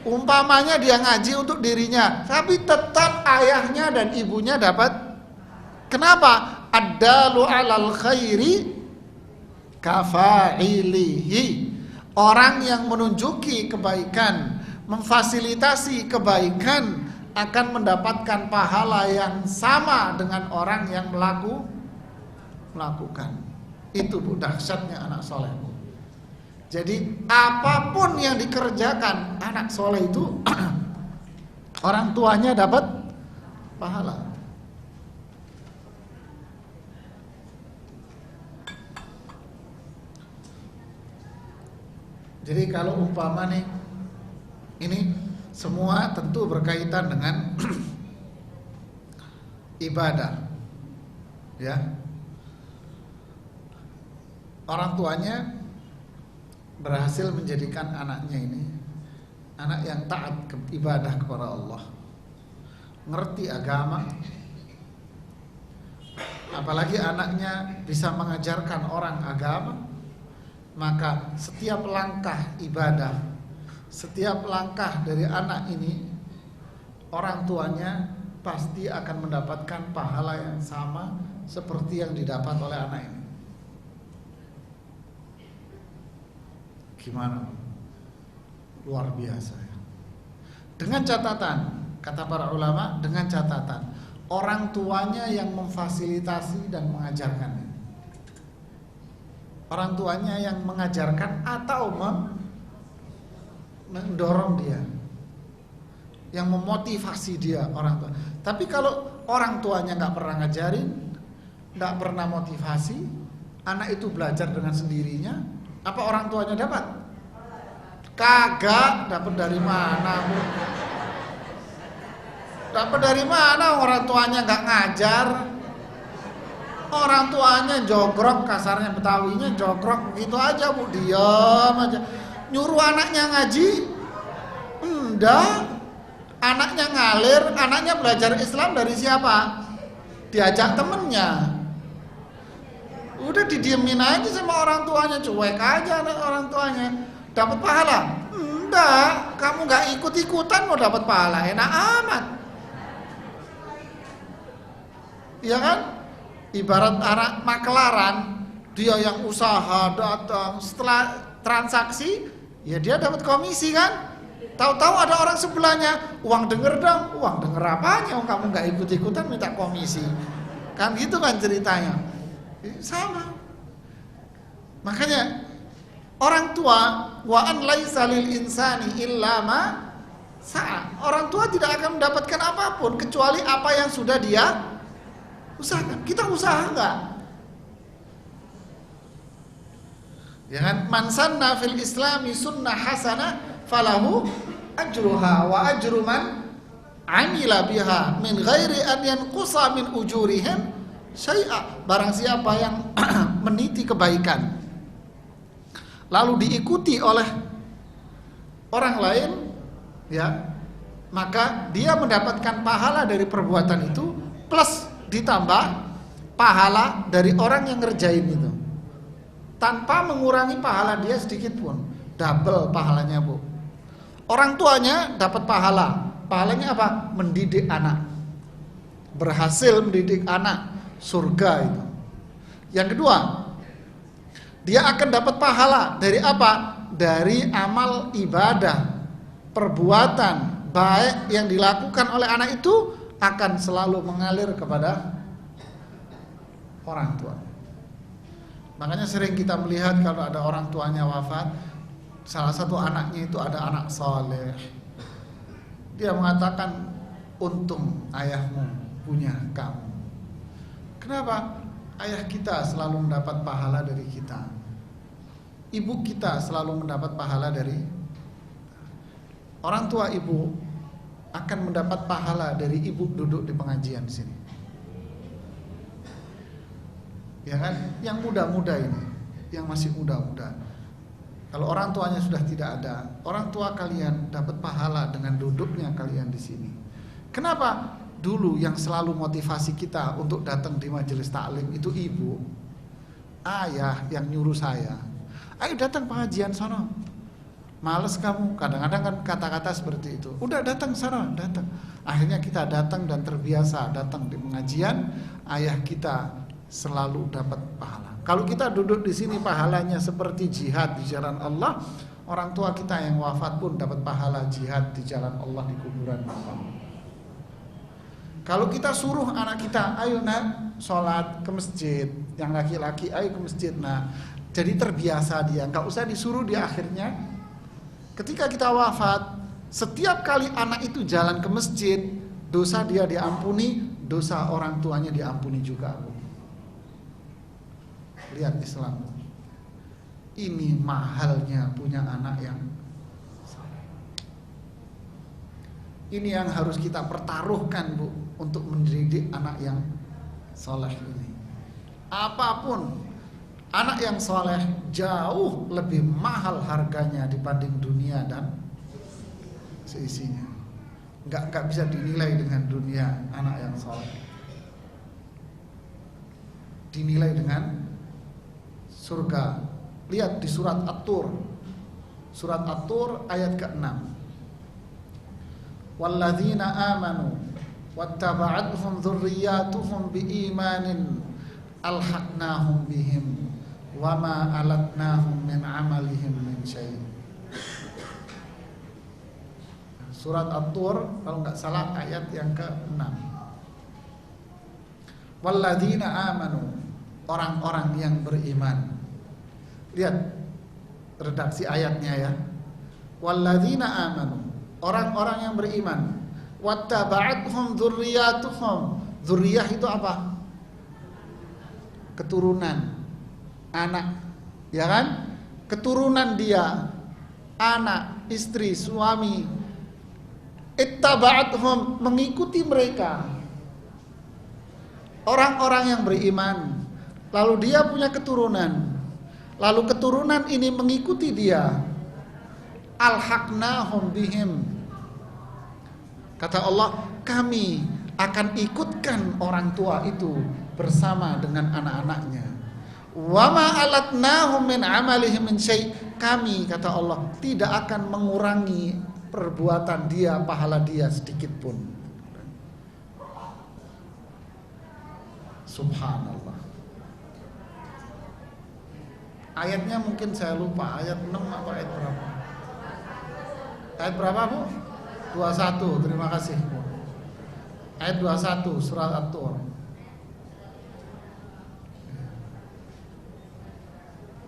Umpamanya dia ngaji untuk dirinya, tapi tetap ayahnya dan ibunya dapat. Kenapa? Ad-dalu 'alal khairi kafa'ilihi. Orang yang menunjuki kebaikan, memfasilitasi kebaikan akan mendapatkan pahala yang sama dengan orang yang melakukan. Itu Bu dahsyatnya anak soleh Bu. Jadi apapun yang dikerjakan anak soleh itu orang tuanya dapat pahala. Jadi kalau umpama nih, ini semua tentu berkaitan dengan ibadah, ya. Orang tuanya berhasil menjadikan anaknya ini anak yang taat ibadah kepada Allah, ngerti agama, apalagi anaknya bisa mengajarkan orang agama, maka setiap langkah ibadah, setiap langkah dari anak ini, orang tuanya pasti akan mendapatkan pahala yang sama seperti yang didapat oleh anak ini. Gimana? Luar biasa ya. Dengan catatan, kata para ulama, dengan catatan orang tuanya yang memfasilitasi dan mengajarkannya. Orang tuanya yang mengajarkan atau mendorong dia, yang memotivasi dia orang tua. Tapi kalau orang tuanya nggak pernah ngajarin, nggak pernah motivasi, anak itu belajar dengan sendirinya, apa orang tuanya dapat? Kagak. Dapat dari mana Bu? Dapat dari mana? Orang tuanya nggak ngajar, orang tuanya jogrok, kasarnya Betawinya jogrok begitu aja Bu, diam aja. Nyuruh anaknya ngaji? Enggak. Anaknya ngalir, anaknya belajar Islam dari siapa? Diajak temennya. Udah didiemin aja sama orang tuanya, cuek aja orang tuanya. Dapat pahala? Enggak. Kamu nggak ikut-ikutan mau dapat pahala, enak amat. Iya kan? Ibarat anak makelaran, dia yang usaha datang, setelah transaksi, ya dia dapat komisi kan? Tahu-tahu ada orang sebelahnya, uang denger dong, uang denger apanya? Kamu nggak ikut-ikutan minta komisi, kan gitu kan ceritanya? Sama. Makanya orang tua, wa an laisa lil insani illa ma sa'a. Orang tua tidak akan mendapatkan apapun kecuali apa yang sudah dia usahakan. Kita usaha enggak? Ya kan? Man sanna fil islami sunnah hasanah falahu ajruha wa ajru man amila biha min ghairi an yanqusa min ujurihim syai'a. Barang siapa yang meniti kebaikan, lalu diikuti oleh orang lain, ya, maka dia mendapatkan pahala dari perbuatan itu plus ditambah pahala dari orang yang ngerjain itu, tanpa mengurangi pahala dia sedikit pun. Double pahalanya, Bu. Orang tuanya dapat pahala. Pahalanya apa? Mendidik anak. Berhasil mendidik anak, surga itu. Yang kedua, dia akan dapat pahala dari apa? Dari amal ibadah, perbuatan baik yang dilakukan oleh anak itu akan selalu mengalir kepada orang tua. Makanya sering kita melihat kalau ada orang tuanya wafat, salah satu anaknya itu ada anak soleh, dia mengatakan, untung ayahmu punya kamu. Kenapa? Ayah kita selalu mendapat pahala dari kita, ibu kita selalu mendapat pahala dari orang tua. Ibu akan mendapat pahala dari ibu duduk di pengajian sini, ya kan? Yang muda-muda ini, yang masih muda-muda, kalau orang tuanya sudah tidak ada, orang tua kalian dapat pahala dengan duduknya kalian di sini. Kenapa? Dulu yang selalu motivasi kita untuk datang di majelis taklim itu ibu, ayah yang nyuruh saya, ayo datang pengajian sono. Males kamu, kadang-kadang kan kata-kata seperti itu. Udah datang sono, datang. Akhirnya kita datang dan terbiasa datang di pengajian, ayah kita selalu dapat pahala. Kalau kita duduk di sini pahalanya seperti jihad di jalan Allah, orang tua kita yang wafat pun dapat pahala jihad di jalan Allah di kuburan Allah. Kalau kita suruh anak kita, ayo nak sholat ke masjid, yang laki-laki ayo ke masjid, nah jadi terbiasa dia, nggak usah disuruh dia. Akhirnya ketika kita wafat, setiap kali anak itu jalan ke masjid, dosa dia diampuni, dosa orang tuanya diampuni juga. Lihat Islam, ini mahalnya punya anak yang saleh. Ini yang harus kita pertaruhkan, Bu, untuk mendidik anak yang soleh ini. Apapun, anak yang soleh jauh lebih mahal harganya dibanding dunia dan seisinya. Nggak bisa dinilai dengan dunia. Anak yang soleh dinilai dengan surga. Lihat di surat At-Tur. Surat At-Tur ayat ke-6. Walladzina amanu wattaba'athum dzurriyyatuhum biimanin alhaqnahum bihim wama alatnahum min amalihim min syai'. Surat At-Tur kalau enggak salah ayat yang ke-6. Walladzina amanu, orang-orang yang beriman. Lihat redaksi ayatnya ya. Walladzina amanu, orang-orang yang beriman. Wattaba'athum dzurriyyatuhum. Dzurriyyah itu apa? Keturunan, anak, ya kan? Keturunan dia, anak, istri, suami. Ittaba'athum, mengikuti mereka. Orang-orang yang beriman, lalu dia punya keturunan, lalu keturunan ini mengikuti dia. Alhaqnahum bihim. Kata Allah, kami akan ikutkan orang tua itu bersama dengan anak-anaknya. Wama alatnahum min amalihim min syai'. Kami, kata Allah, tidak akan mengurangi perbuatan dia, pahala dia sedikit pun. Subhanallah. Ayatnya mungkin saya lupa, ayat 6 apa ayat berapa? Ayat berapa, Bu? 21, terima kasih, Bu. Ayat 21 surat At-Tur.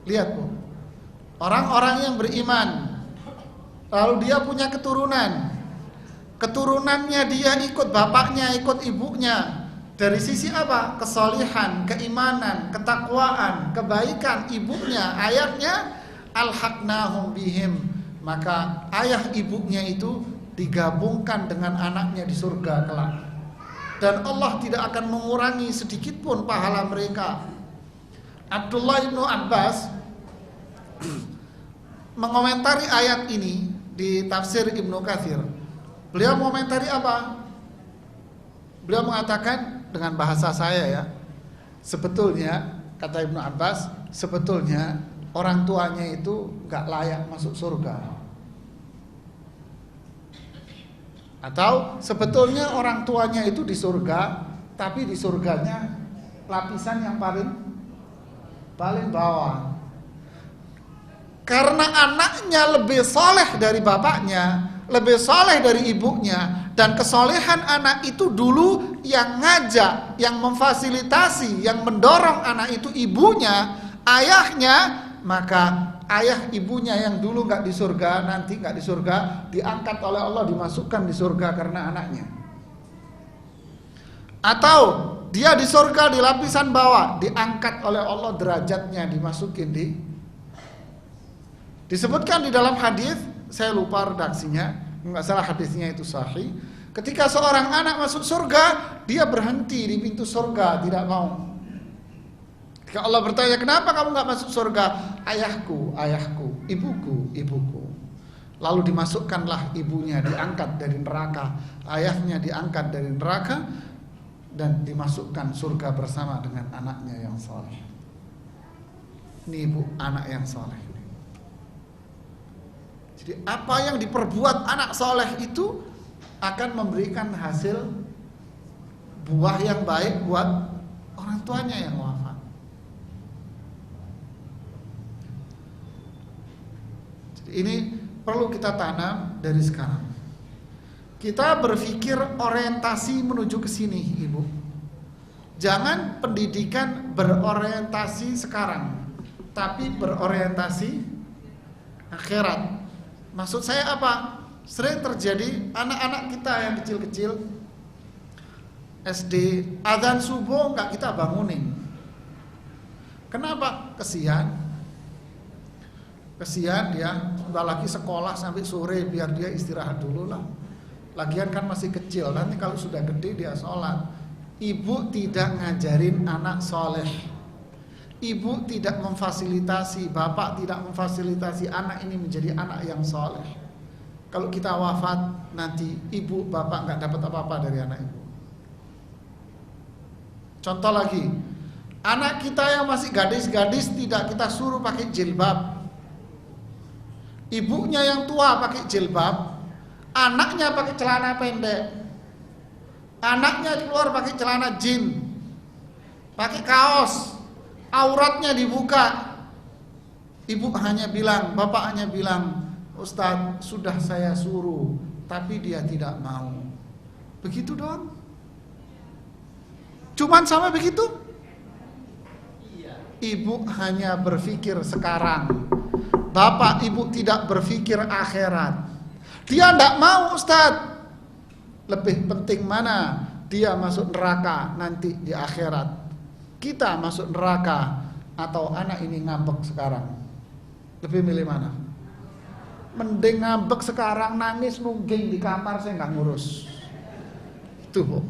Lihat, Bu. Orang-orang yang beriman, lalu dia punya keturunan. Keturunannya dia ikut bapaknya, ikut ibunya. Dari sisi apa? Kesolihan, keimanan, ketakwaan, kebaikan ibunya, ayahnya alhaqnahum bihim. Maka ayah ibunya itu digabungkan dengan anaknya di surga kelak. Dan Allah tidak akan mengurangi sedikit pun pahala mereka. Abdullah ibnu Abbas mengomentari ayat ini di tafsir Ibnu Katsir. Beliau mengomentari apa? Beliau mengatakan dengan bahasa saya ya, sebetulnya kata Ibnu Abbas, sebetulnya orang tuanya itu gak layak masuk surga. Atau sebetulnya orang tuanya itu di surga, tapi di surganya lapisan yang paling bawah. Karena anaknya lebih soleh dari bapaknya, lebih soleh dari ibunya, dan kesolehan anak itu dulu yang ngajak, yang memfasilitasi, yang mendorong anak itu ibunya, ayahnya, maka ayah ibunya yang dulu nggak di surga, nanti nggak di surga, diangkat oleh Allah, dimasukkan di surga karena anaknya. Atau dia di surga di lapisan bawah, diangkat oleh Allah derajatnya, dimasukin disebutkan di dalam hadis, saya lupa redaksinya, nggak salah hadisnya itu sahih. Ketika seorang anak masuk surga, dia berhenti di pintu surga, tidak mau. Ketika Allah bertanya, kenapa kamu nggak masuk surga? Ayahku, ayahku, ibuku, ibuku. Lalu dimasukkanlah ibunya, diangkat dari neraka, ayahnya diangkat dari neraka, dan dimasukkan surga bersama dengan anaknya yang saleh. Ini ibu anak yang saleh. Jadi apa yang diperbuat anak soleh itu akan memberikan hasil buah yang baik buat orang tuanya yang wafat. Jadi ini perlu kita tanam dari sekarang. Kita berpikir orientasi menuju ke sini, Ibu. Jangan pendidikan berorientasi sekarang, tapi berorientasi akhirat. Maksud saya apa? Sering terjadi anak-anak kita yang kecil-kecil SD, azan subuh nggak kita bangunin. Kenapa? Kesian dia udah lagi sekolah sampai sore, biar dia istirahat dulu lah. Lagian kan masih kecil, nanti kalau sudah gede dia sholat. Ibu tidak ngajarin anak soleh. Ibu tidak memfasilitasi, bapak tidak memfasilitasi anak ini menjadi anak yang soleh. Kalau kita wafat nanti ibu bapak nggak dapat apa-apa dari anak ibu. Contoh lagi, anak kita yang masih gadis-gadis tidak kita suruh pakai jilbab. Ibunya yang tua pakai jilbab, anaknya pakai celana pendek, anaknya keluar pakai celana jeans, pakai kaos, auratnya dibuka. Ibu hanya bilang, bapak hanya bilang, Ustadz sudah saya suruh, tapi dia tidak mau. Begitu doang. Cuman sama begitu. Ibu hanya berpikir sekarang, bapak ibu tidak berpikir akhirat. Dia tidak mau, Ustadz. Lebih penting mana dia masuk neraka nanti di akhirat, kita masuk neraka, atau anak ini ngambek sekarang? Lebih milih mana? Mending ngambek sekarang, nangis nungging di kamar, saya nggak ngurus. Itu Bu.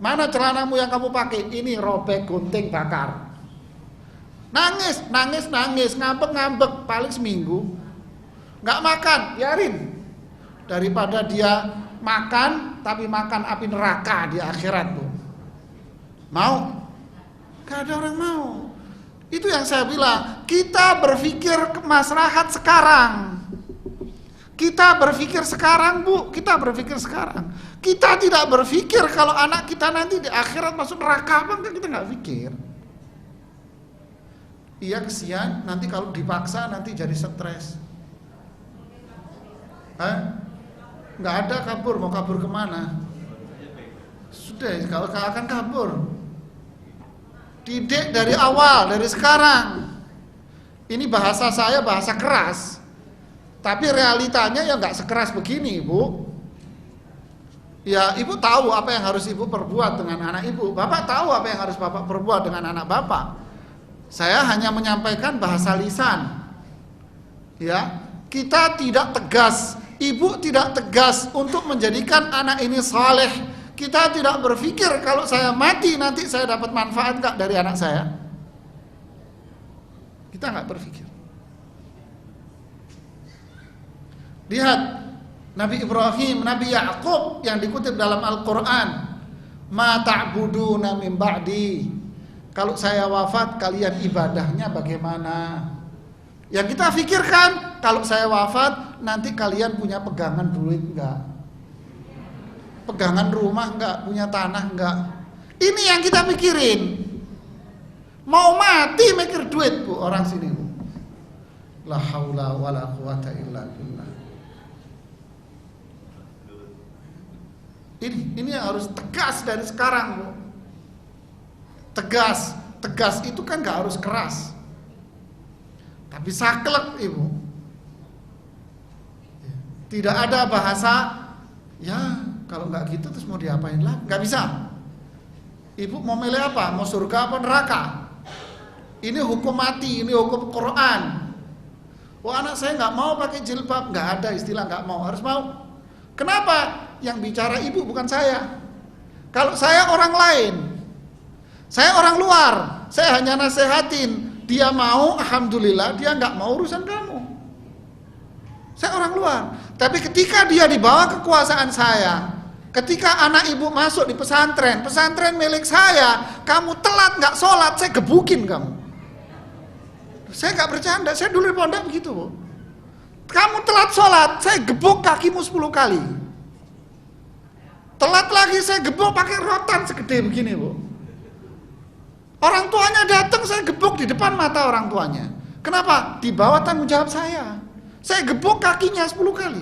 Mana celanamu yang kamu pakai? Ini robek, gunting, bakar. Nangis, ngambek, paling seminggu. Nggak makan, biarin. Daripada dia makan, tapi makan api neraka di akhirat Bu. Mau? Gak ada orang mau. Itu yang saya bilang, kita berpikir maslahat sekarang. Kita berpikir sekarang Bu, kita berpikir sekarang. Kita tidak berpikir kalau anak kita nanti di akhirat masuk neraka apa enggak, kita nggak pikir. Iya kesian, nanti kalau dipaksa nanti jadi stres. Nggak ada kabur, mau kabur kemana? Sudah, kalau akan kabur. Didik dari awal, dari sekarang. Ini bahasa saya bahasa keras, tapi realitanya ya nggak sekeras begini, Ibu. Ya, Ibu tahu apa yang harus Ibu perbuat dengan anak Ibu. Bapak tahu apa yang harus Bapak perbuat dengan anak Bapak. Saya hanya menyampaikan bahasa lisan. Ya, kita tidak tegas. Ibu tidak tegas untuk menjadikan anak ini saleh. Kita tidak berpikir kalau saya mati nanti saya dapat manfaat nggak dari anak saya. Kita nggak berpikir. Lihat Nabi Ibrahim, Nabi Yakub yang dikutip dalam Al-Quran, ma ta'buduna min ba'di. Kalau saya wafat, kalian ibadahnya bagaimana? Yang kita pikirkan, kalau saya wafat, nanti kalian punya pegangan duit enggak? Pegangan rumah enggak? Punya tanah enggak? Ini yang kita pikirin. Mau mati mikir duit, Bu, orang sini, Bu. La haula wala quwata illa billah. Ini yang harus tegas dari sekarang, Bu. Tegas itu kan gak harus keras, tapi saklek, Ibu. Tidak ada bahasa, ya kalau nggak gitu terus mau diapain lah? Nggak bisa. Ibu mau milih apa? Mau surga apa neraka? Ini hukum mati, ini hukum Quran. Wah, anak saya nggak mau pakai jilbab, nggak ada istilah nggak mau, harus mau. Kenapa? Yang bicara ibu bukan saya. Kalau saya orang lain, saya orang luar, saya hanya nasehatin. Dia mau, alhamdulillah. Dia nggak mau, urusan kamu. Saya orang luar. Tapi ketika dia di bawah kekuasaan saya, ketika anak ibu masuk di pesantren milik saya, kamu telat nggak sholat, saya gebukin kamu. Saya nggak bercanda, saya dulu di pondok begitu, Bu. Kamu telat sholat, saya gebuk kakimu 10 kali. Telat lagi, saya gebuk pakai rotan segede begini, Bu. Orang tuanya datang, saya gebuk di depan mata orang tuanya. Kenapa? Di bawah tanggung jawab saya. Saya gebuk kakinya 10 kali.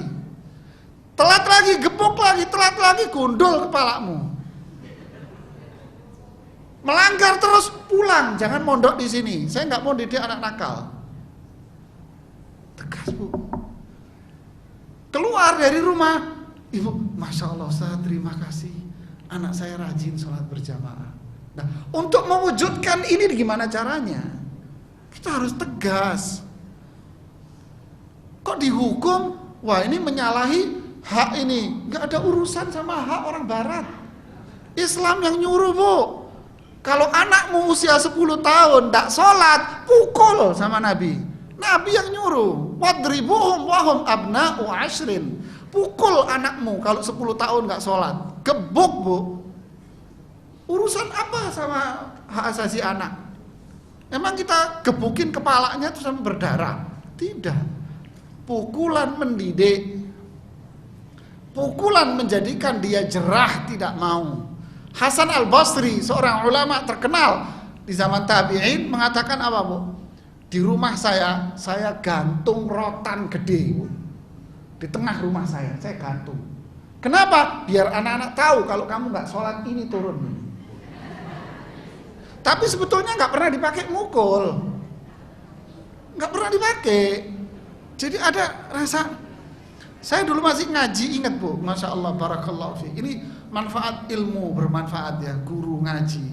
Telat lagi, gebuk lagi, telat lagi, gundul kepalamu. Melanggar terus, pulang, jangan mondok di sini. Saya nggak mau didik anak nakal. Tegas, Bu. Keluar dari rumah, Ibu, Masya Allah, Ustaz, terima kasih. Anak saya rajin sholat berjamaah. Nah, untuk mewujudkan ini gimana caranya? Kita harus tegas. Kok dihukum? Wah, ini menyalahi hak ini. Nggak ada urusan sama hak orang barat. Islam yang nyuruh, Bu. Kalau anakmu usia 10 tahun tidak sholat, pukul sama Nabi. Nabi yang nyuruh. Wadribuhum wahum abna'u ashrin. Pukul anakmu kalau 10 tahun nggak sholat. Gebuk, Bu. Urusan apa sama hak asasi anak? Emang kita gebukin kepalanya terus sampai berdarah? Tidak. Pukulan mendidik. Pukulan menjadikan dia jerah, tidak mau. Hasan al-Basri, seorang ulama terkenal di zaman tabi'in, mengatakan apa, Bu? Di rumah saya gantung rotan gede, Bu. Di tengah rumah saya gantung. Kenapa? Biar anak-anak tahu kalau kamu nggak sholat ini turun. Tapi sebetulnya nggak pernah dipakai mukul, nggak pernah dipakai. Jadi ada rasa. Saya dulu masih ngaji, ingat, Bu, Masya Allah, barakallahu fi. Ini manfaat ilmu, bermanfaat ya, guru ngaji.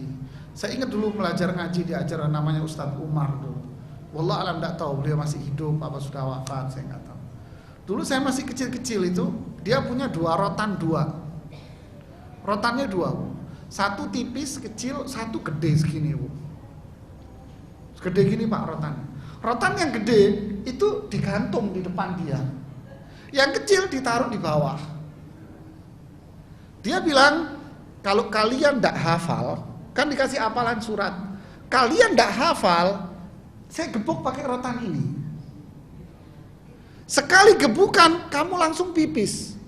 Saya ingat dulu belajar ngaji di ajaran namanya Ustadz Umar dulu. Wallah alam tidak tahu beliau masih hidup apa sudah wafat, saya nggak tahu. Dulu saya masih kecil-kecil itu, dia punya rotan dua. Rotannya dua, Bu. Satu tipis kecil, satu gede segini, Bu. Segede gini, Pak, rotannya. Rotan yang gede itu digantung di depan dia. Yang kecil ditaruh di bawah. Dia bilang, kalau kalian tidak hafal, kan dikasih hafalan surat. Kalian tidak hafal, saya gebuk pakai rotan ini. Sekali gebukan, kamu langsung pipis.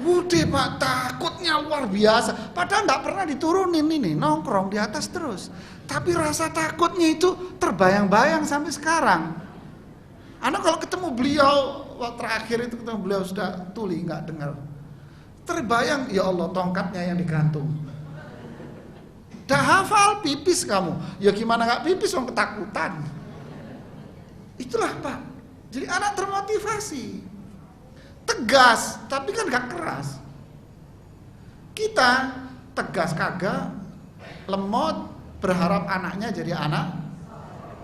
Udah, Pak, takutnya luar biasa. Padahal nggak pernah diturunin ini, nongkrong di atas terus. Tapi rasa takutnya itu terbayang-bayang sampai sekarang. Anak kalau ketemu beliau, terakhir itu ketemu beliau sudah tuli, nggak dengar. Terbayang, ya Allah, tongkatnya yang digantung. Dah hafal, pipis kamu. Ya gimana nggak pipis, orang ketakutan. Itulah, Pak. Jadi anak termotivasi. Tegas, tapi kan gak keras. Kita tegas kagak, lemot, berharap anaknya jadi anak.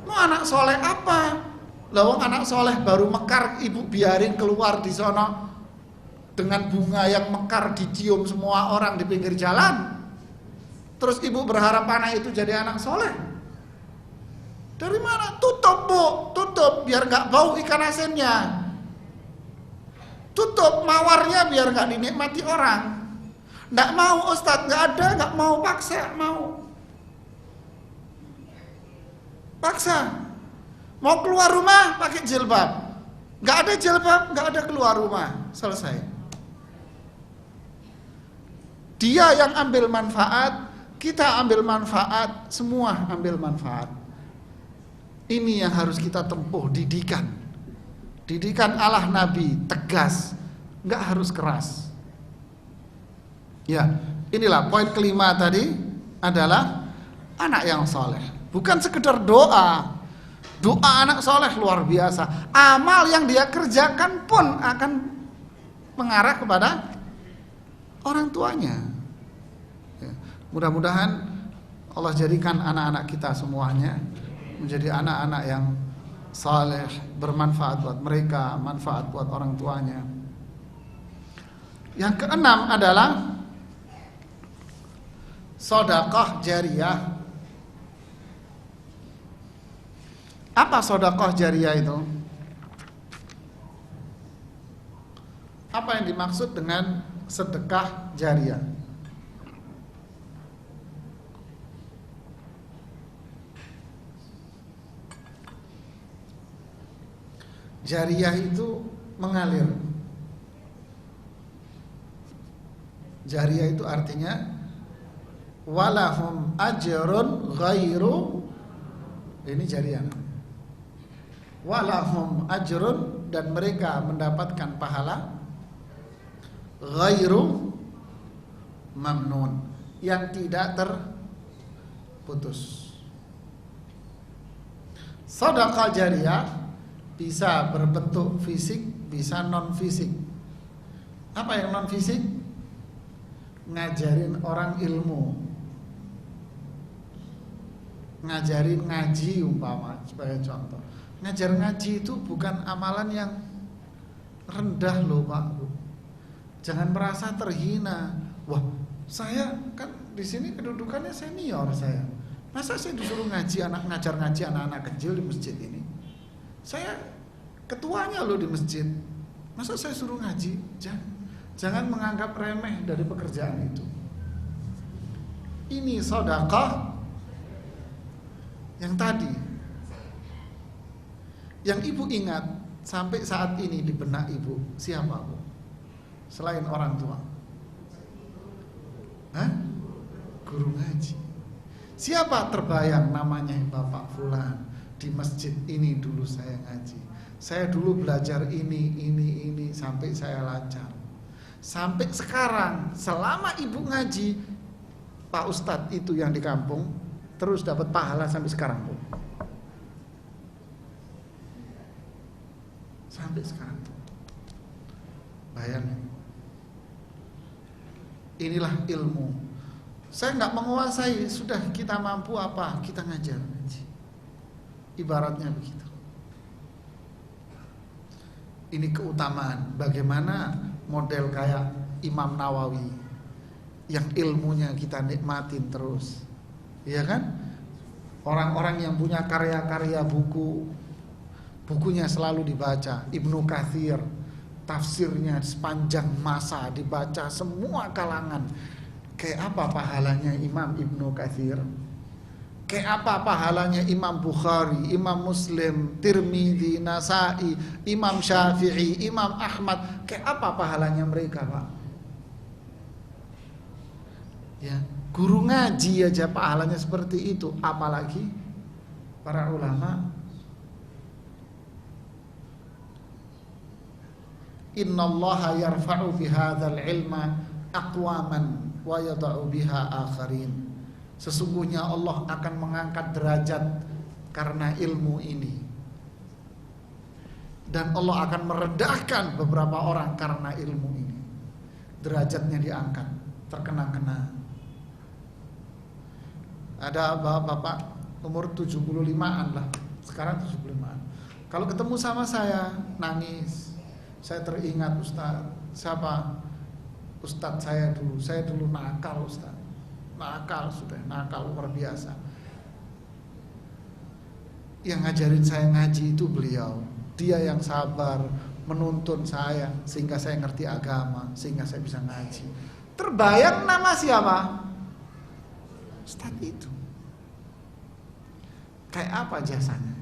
Mau anak soleh apa? Lawang anak soleh baru mekar, ibu biarin keluar di sono dengan bunga yang mekar dicium semua orang di pinggir jalan. Terus ibu berharap anak itu jadi anak soleh. Dari mana? Tutup, Bu, tutup biar nggak bau ikan asinnya. Tutup mawarnya biar nggak dinikmati orang. Nggak mau Ustadz, nggak ada, nggak mau, paksa, mau. Paksa. Mau keluar rumah pakai jilbab. Nggak ada jilbab, nggak ada keluar rumah. Selesai. Dia yang ambil manfaat, kita ambil manfaat, semua ambil manfaat. Ini yang harus kita tempuh, didikan. Didikan Allah Nabi, tegas, nggak harus keras. Ya, inilah poin kelima tadi adalah anak yang soleh. Bukan sekedar doa. Doa anak soleh luar biasa. Amal yang dia kerjakan pun akan mengarah kepada orang tuanya. Ya, mudah-mudahan Allah jadikan anak-anak kita semuanya menjadi anak-anak yang saleh, bermanfaat buat mereka, manfaat buat orang tuanya. Yang keenam adalah sedekah jariyah. Apa sedekah jariyah itu? Apa yang dimaksud dengan sedekah jariyah? Jariyah itu mengalir. Jariyah itu artinya walahum ajrun ghairu, ini jariyah. Walahum ajrun, dan mereka mendapatkan pahala ghairu mamnun, yang tidak terputus. Sedekah jariyah bisa berbentuk fisik, bisa non fisik. Apa yang non fisik? Ngajarin orang ilmu, ngajarin ngaji umpama sebagai contoh. Ngajar ngaji itu bukan amalan yang rendah loh Pak Bu. Jangan merasa terhina. Wah, saya kan di sini kedudukannya senior saya. Masa saya disuruh ngajar ngaji anak-anak kecil di masjid ini? Saya ketuanya loh di masjid. Masa saya suruh ngaji? Jangan menganggap remeh dari pekerjaan itu. Ini sedekah yang tadi, yang ibu ingat sampai saat ini di benak ibu, siapa Bu? Selain orang tua. Hah? Guru ngaji. Siapa terbayang namanya Bapak Fulan? Di masjid ini dulu saya ngaji. Saya dulu belajar ini sampai saya lancar. Sampai sekarang selama ibu ngaji, Pak Ustadz itu yang di kampung terus dapat pahala sampai sekarang, Bu. Sampai sekarang. Bayangin. Inilah ilmu. Saya nggak menguasai, sudah kita mampu apa? Kita ngajar ngaji. Ibaratnya begitu. Ini keutamaan. Bagaimana model kayak Imam Nawawi yang ilmunya kita nikmatin terus, ya kan? Orang-orang yang punya karya-karya bukunya selalu dibaca. Ibnu Katsir, tafsirnya sepanjang masa dibaca semua kalangan. Kayak apa pahalanya Imam Ibnu Katsir? Kayak apa pahalanya Imam Bukhari, Imam Muslim, Tirmidzi, Nasa'i, Imam Syafi'i, Imam Ahmad? Kayak apa pahalanya mereka, Pak? Ya, guru ngaji aja pahalanya seperti itu, apalagi para ulama. Innallaha yarfa'u bihadzal ilma aqwaman wa yada'u biha akharin. Sesungguhnya Allah akan mengangkat derajat karena ilmu ini, dan Allah akan merendahkan beberapa orang karena ilmu ini. Derajatnya diangkat, terkenang-kenang. Ada bapak umur 75-an lah, sekarang 75-an. Kalau ketemu sama saya nangis. Saya teringat Ustaz, siapa? Ustaz saya dulu nakal Ustaz. Nakal, sudah nakal luar biasa. Yang ngajarin saya ngaji itu beliau. Dia yang sabar menuntun saya sehingga saya ngerti agama, sehingga saya bisa ngaji. Terbayang nama siapa? Ustaz itu. Kayak apa jasanya?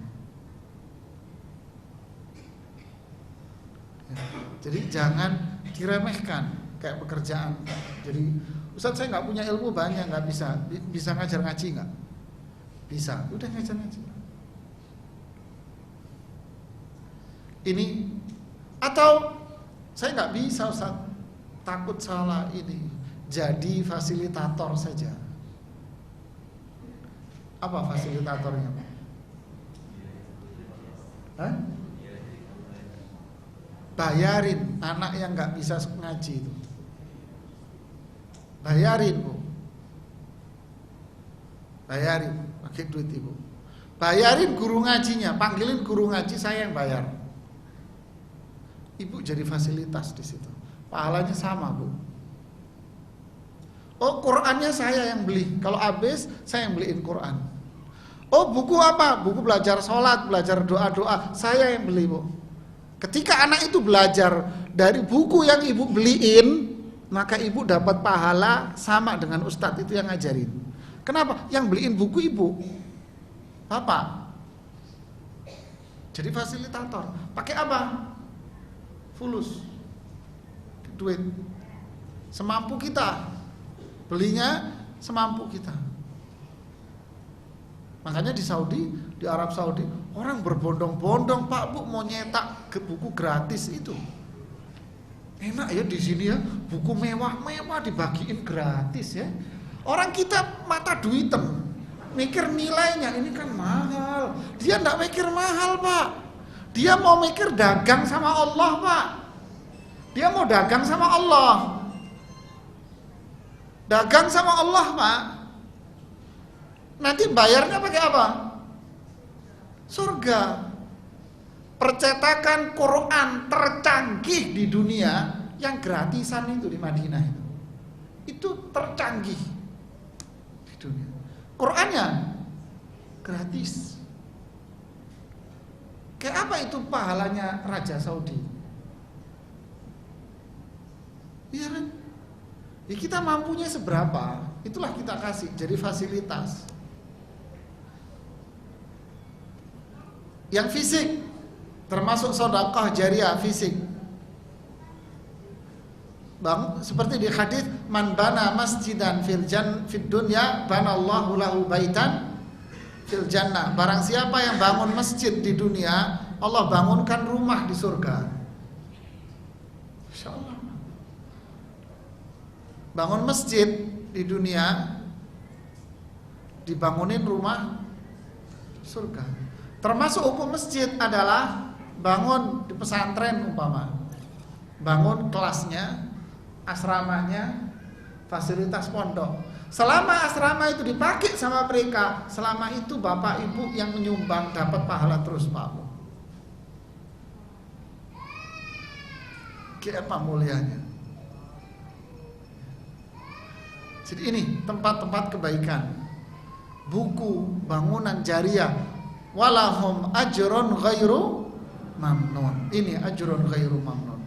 Ya, jadi jangan diremehkan kayak pekerjaan. Jadi Ustaz saya nggak punya ilmu banyak, nggak bisa ngajar ngaji nggak? Bisa, udah ngajar ngaji. Ini atau saya nggak bisa Ustaz, takut salah ini, jadi fasilitator saja. Apa fasilitatornya? Hah? Bayarin anak yang nggak bisa ngaji itu, bayarin Bu, bayarin pakai duit Ibu, bayarin guru ngajinya, panggilin guru ngaji, saya yang bayar. Ibu jadi fasilitas di situ. Pahalanya sama, Bu. Oh, Qur'annya saya yang beli. Kalau habis, saya yang beliin Qur'an. Oh, buku apa? Buku belajar sholat, belajar doa-doa, saya yang beli, Bu. Ketika anak itu belajar dari buku yang ibu beliin, maka ibu dapat pahala sama dengan ustadz itu yang ngajarin. Kenapa? Yang beliin buku ibu, Bapak. Jadi fasilitator. Pakai apa? Fulus, duit semampu kita, belinya semampu kita. Makanya di Saudi, di Arab Saudi, orang berbondong-bondong, Pak Bu mau nyetak ke buku gratis itu. Enak ya di sini ya, buku mewah-mewah dibagiin gratis ya. Orang kita mata duitem, mikir nilainya ini kan mahal. Dia enggak mikir mahal, Pak. Dia mau mikir dagang sama Allah, Pak. Dia mau dagang sama Allah. Dagang sama Allah, Pak. Nanti bayarnya pakai apa? Surga. Percetakan Quran tercanggih di dunia yang gratisan itu di Madinah itu. Itu tercanggih di dunia. Qurannya gratis. Kayak apa itu pahalanya Raja Saudi? Iya kan? Ya kita mampunya seberapa, itulah kita kasih, jadi fasilitas. Yang fisik, termasuk sedekah jariah fisik. Bang, seperti di hadis, man bana masjidan fid dunya banallahu lahu baitan fil jannah. Barang siapa yang bangun masjid di dunia, Allah bangunkan rumah di surga. Insyaallah. Bangun masjid di dunia, dibangunin rumah surga. Termasuk hukum masjid adalah bangun di pesantren umpama, bangun kelasnya, asramanya, fasilitas pondok. Selama asrama itu dipakai sama mereka, selama itu bapak ibu yang menyumbang dapat pahala terus, Pak. Kayak apa mulianya? Jadi ini tempat-tempat kebaikan. Buku, bangunan jariah, walahum ajrun ghairu mamnun. Ini ajrun ghairu mamnun.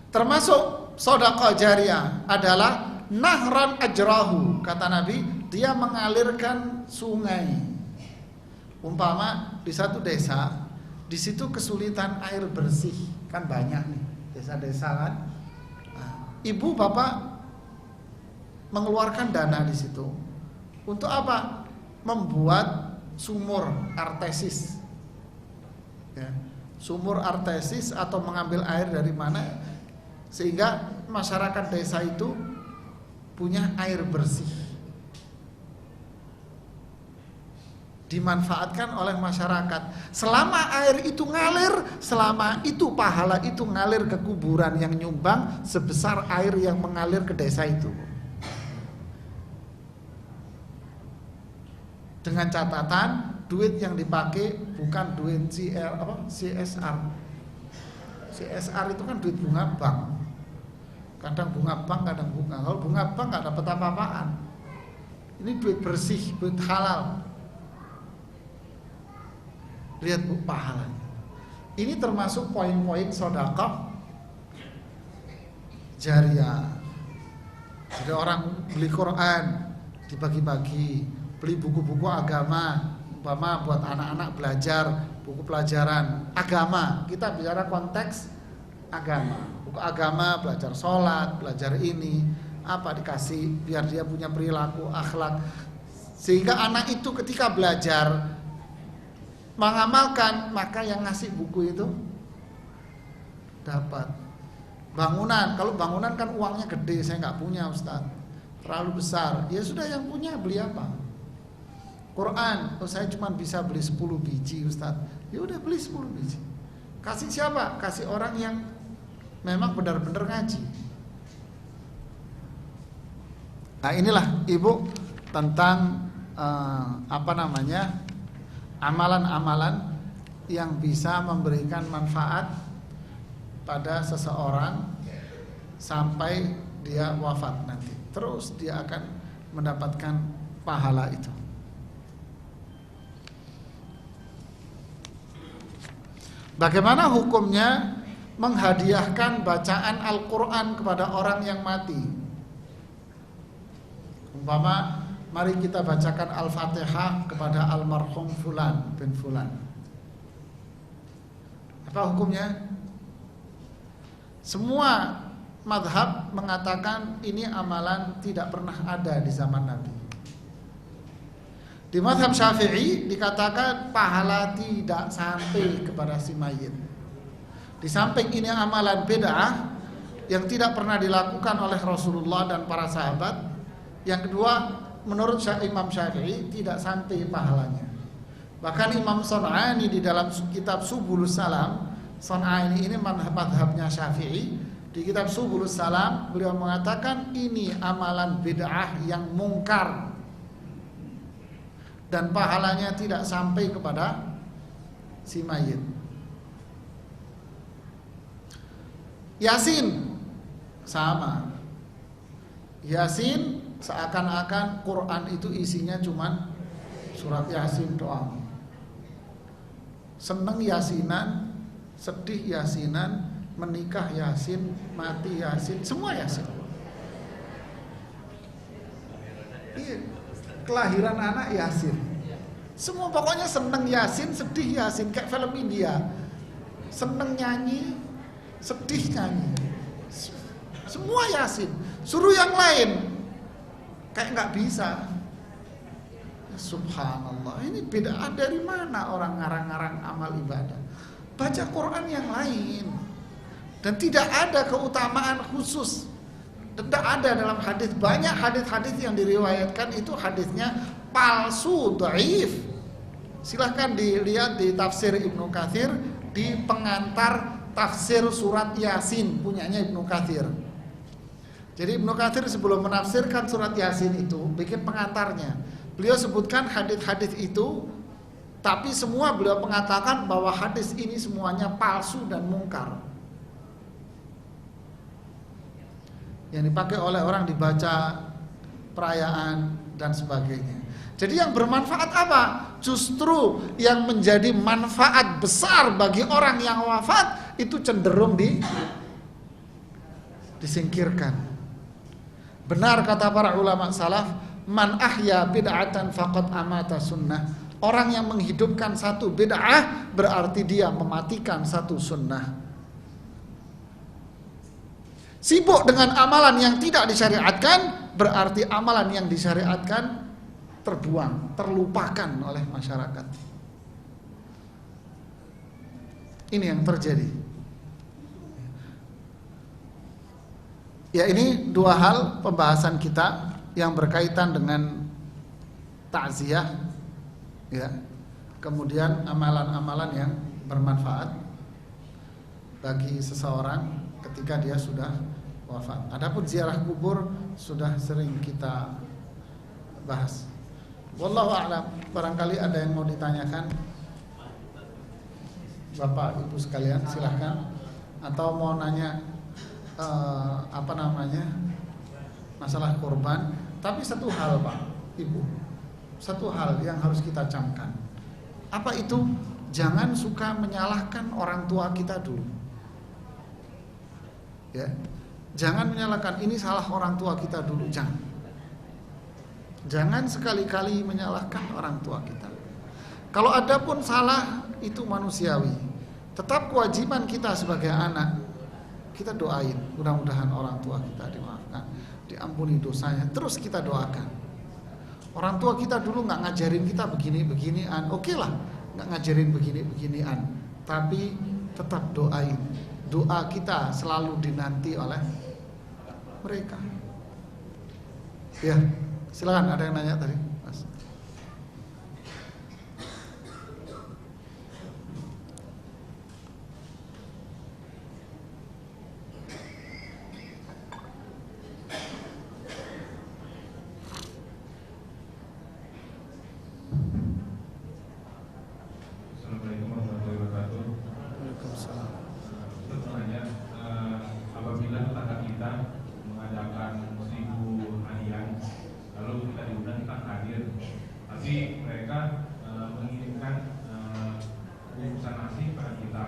Termasuk sedekah jariah adalah nahran ajrahu, kata Nabi, dia mengalirkan sungai. Umpama di satu desa, di situ kesulitan air bersih, kan banyak nih desa-desa kan. Nah, ibu bapak mengeluarkan dana di situ untuk apa? Membuat sumur artesis, ya, sumur artesis atau mengambil air dari mana sehingga masyarakat desa itu punya air bersih, dimanfaatkan oleh masyarakat. Selama air itu ngalir, selama itu pahala itu ngalir ke kuburan yang nyumbang sebesar air yang mengalir ke desa itu. Dengan catatan duit yang dipakai bukan duit CSR. CSR itu kan duit bunga bank. Kadang bunga bank, kadang bunga. Kalau bunga bank nggak dapat apa-apaan. Ini duit bersih, duit halal. Lihat Bu pahalanya. Ini termasuk poin-poin sedekah jariah. Jadi orang beli Quran dibagi-bagi, beli buku-buku agama, umpama buat anak-anak belajar buku pelajaran agama. Kita bicara konteks agama, buku agama, belajar sholat, belajar ini, apa dikasih biar dia punya perilaku akhlak, sehingga anak itu ketika belajar mengamalkan, maka yang ngasih buku itu dapat. Bangunan, kalau bangunan kan uangnya gede, saya nggak punya Ustaz, terlalu besar, ya sudah yang punya beli apa? Quran, saya cuma bisa beli 10 biji Ustaz, ya udah beli 10 biji. Kasih siapa? Kasih orang yang memang benar-benar ngaji. Nah inilah Ibu tentang amalan-amalan yang bisa memberikan manfaat pada seseorang sampai dia wafat nanti. Terus dia akan mendapatkan pahala itu. Bagaimana hukumnya menghadiahkan bacaan Al-Quran kepada orang yang mati? Umpama mari kita bacakan Al-Fatihah kepada almarhum Fulan bin Fulan. Apa hukumnya? Semua madhab mengatakan ini amalan tidak pernah ada di zaman Nabi. Di madhab Syafi'i dikatakan pahala tidak sampai kepada si mayit. Di samping ini amalan bid'ah yang tidak pernah dilakukan oleh Rasulullah dan para sahabat. Yang kedua, menurut Imam Syafi'i tidak sampai pahalanya. Bahkan Imam Son'ani di dalam kitab Subulus Salam, Son'ani ini madhabnya Syafi'i, di kitab Subulus Salam beliau mengatakan ini amalan bid'ah yang mungkar dan pahalanya tidak sampai kepada si mayit. Yasin sama. Yasin seakan-akan Quran itu isinya cuman surat Yasin doang. Seneng Yasinan, sedih Yasinan, menikah Yasin, mati Yasin, semua Yasin. Iya, kelahiran anak Yasin. Semua pokoknya seneng Yasin, sedih Yasin, kayak film India. Seneng nyanyi, sedih nyanyi. Semua Yasin. Suruh yang lain, kayak nggak bisa. Subhanallah, ini bid'ah dari mana orang ngarang-ngarang amal ibadah? Baca Quran yang lain. Dan tidak ada keutamaan khusus. Tidak ada dalam hadis. Banyak hadis-hadis yang diriwayatkan itu hadisnya palsu, dhaif. Silahkan dilihat di tafsir Ibnu Katsir, di pengantar tafsir surat Yasin punyanya Ibnu Katsir. Jadi Ibnu Katsir sebelum menafsirkan surat Yasin itu bikin pengantarnya. Beliau sebutkan hadis-hadis itu, tapi semua beliau mengatakan bahwa hadis ini semuanya palsu dan mungkar. Yang dipakai oleh orang dibaca perayaan dan sebagainya. Jadi yang bermanfaat apa? Justru yang menjadi manfaat besar bagi orang yang wafat itu cenderung disingkirkan. Benar kata para ulama salaf, man ahya bid'atan faqad amata sunnah. Orang yang menghidupkan satu bid'ah berarti dia mematikan satu sunnah. Sibuk dengan amalan yang tidak disyariatkan berarti amalan yang disyariatkan terbuang, terlupakan oleh masyarakat. Ini yang terjadi. Ya, ini dua hal pembahasan kita yang berkaitan dengan takziah, ya. Kemudian amalan-amalan yang bermanfaat bagi seseorang ketika dia sudah wafat. Adapun ziarah kubur sudah sering kita bahas. Wallahu a'lam. Barangkali ada yang mau ditanyakan, Bapak Ibu sekalian, silahkan. Atau mau nanya masalah kurban. Tapi satu hal Pak Ibu, satu hal yang harus kita camkan. Apa itu? jangan suka menyalahkan orang tua kita dulu. Ya. Jangan menyalahkan ini salah orang tua kita dulu, jangan. Jangan sekali-kali menyalahkan orang tua kita. Kalau ada pun salah itu manusiawi. Tetap kewajiban kita sebagai anak, kita doain mudah-mudahan orang tua kita dimaafkan, diampuni dosanya. Terus kita doakan. Orang tua kita dulu nggak ngajarin kita begini-beginian, oke lah, nggak ngajarin begini-beginian, tapi tetap doain. Doa kita selalu dinanti oleh mereka. Ya, silakan, ada yang nanya tadi, Mas. Assalamualaikum warahmatullahi wabarakatuh. Waalaikumsalam. Saya bertanya, apabila tetangga kita mengadakan 1000 harian, lalu kita diundang, kita hadir, tapi mereka mengirimkan bungkusan nasi pada kita.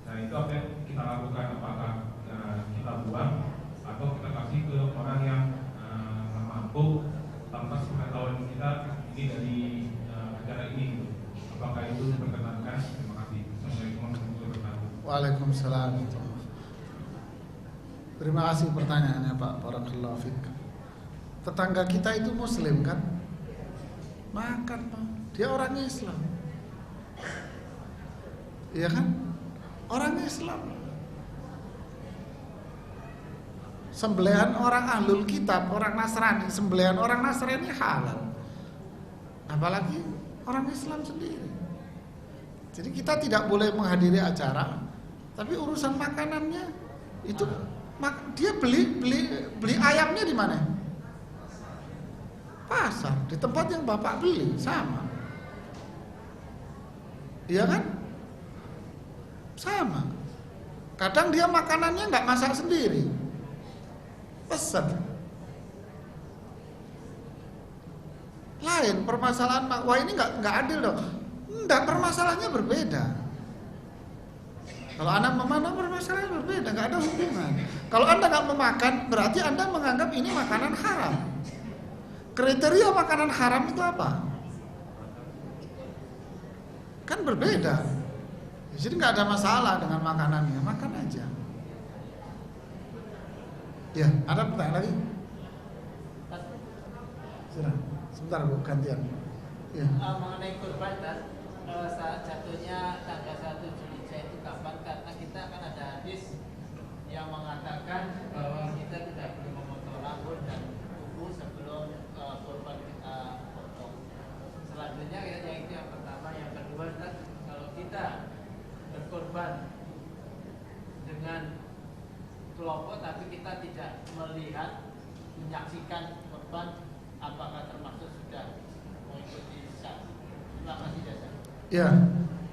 Nah, itu apa yang kita lakukan? Apakah kita buang atau kita kasih ke orang yang mampu tanpa sepengetahuan kita ini dari acara ini? Apakah itu diperkenankan? Terima kasih. Assalamualaikum warahmatullahi wabarakatuh. Waalaikumsalam. Terima kasih pertanyaannya Pak. Barakallahu fiik. Tetangga kita itu Muslim kan? Makan Pak. Dia orang Islam. Iya kan? Orang Islam. Sembelihan orang ahlul kitab, orang Nasrani, sembelihan orang Nasrani halal. Apalagi orang Islam sendiri. Jadi kita tidak boleh menghadiri acara, tapi urusan makanannya itu dia beli ayamnya di mana? Pasar, di tempat yang Bapak beli, sama. Iya kan? Sama. Kadang dia makanannya nggak masak sendiri, pesan. Lain permasalahan, wah ini nggak adil dong. Enggak, permasalahannya berbeda. Kalau Anda memanah, permasalahannya berbeda, nggak ada hubungan. Kalau Anda nggak memakan, berarti Anda menganggap ini makanan haram. Kriteria makanan haram itu apa? Kan berbeda. Jadi nggak ada masalah dengan makanannya, makan aja. Ya, ada pertanyaan lagi? Sebentar Bu, gantian. Ya. Mengenai kurban dan saat jatuhnya tanggal 1 Zulhijjah itu kapan? Karena kita kan ada hadis yang mengatakan bahwa kita tidak boleh memotong rambut dan kuku sebelum kurban kita potong. Selanjutnya yang itu yang pertama, yang kedua adalah kalau kita berkorban dengan kelompok tapi kita tidak melihat, menyaksikan korban, apakah termasuk sudah mengikuti saksi? Terima kasih jasa. Ya,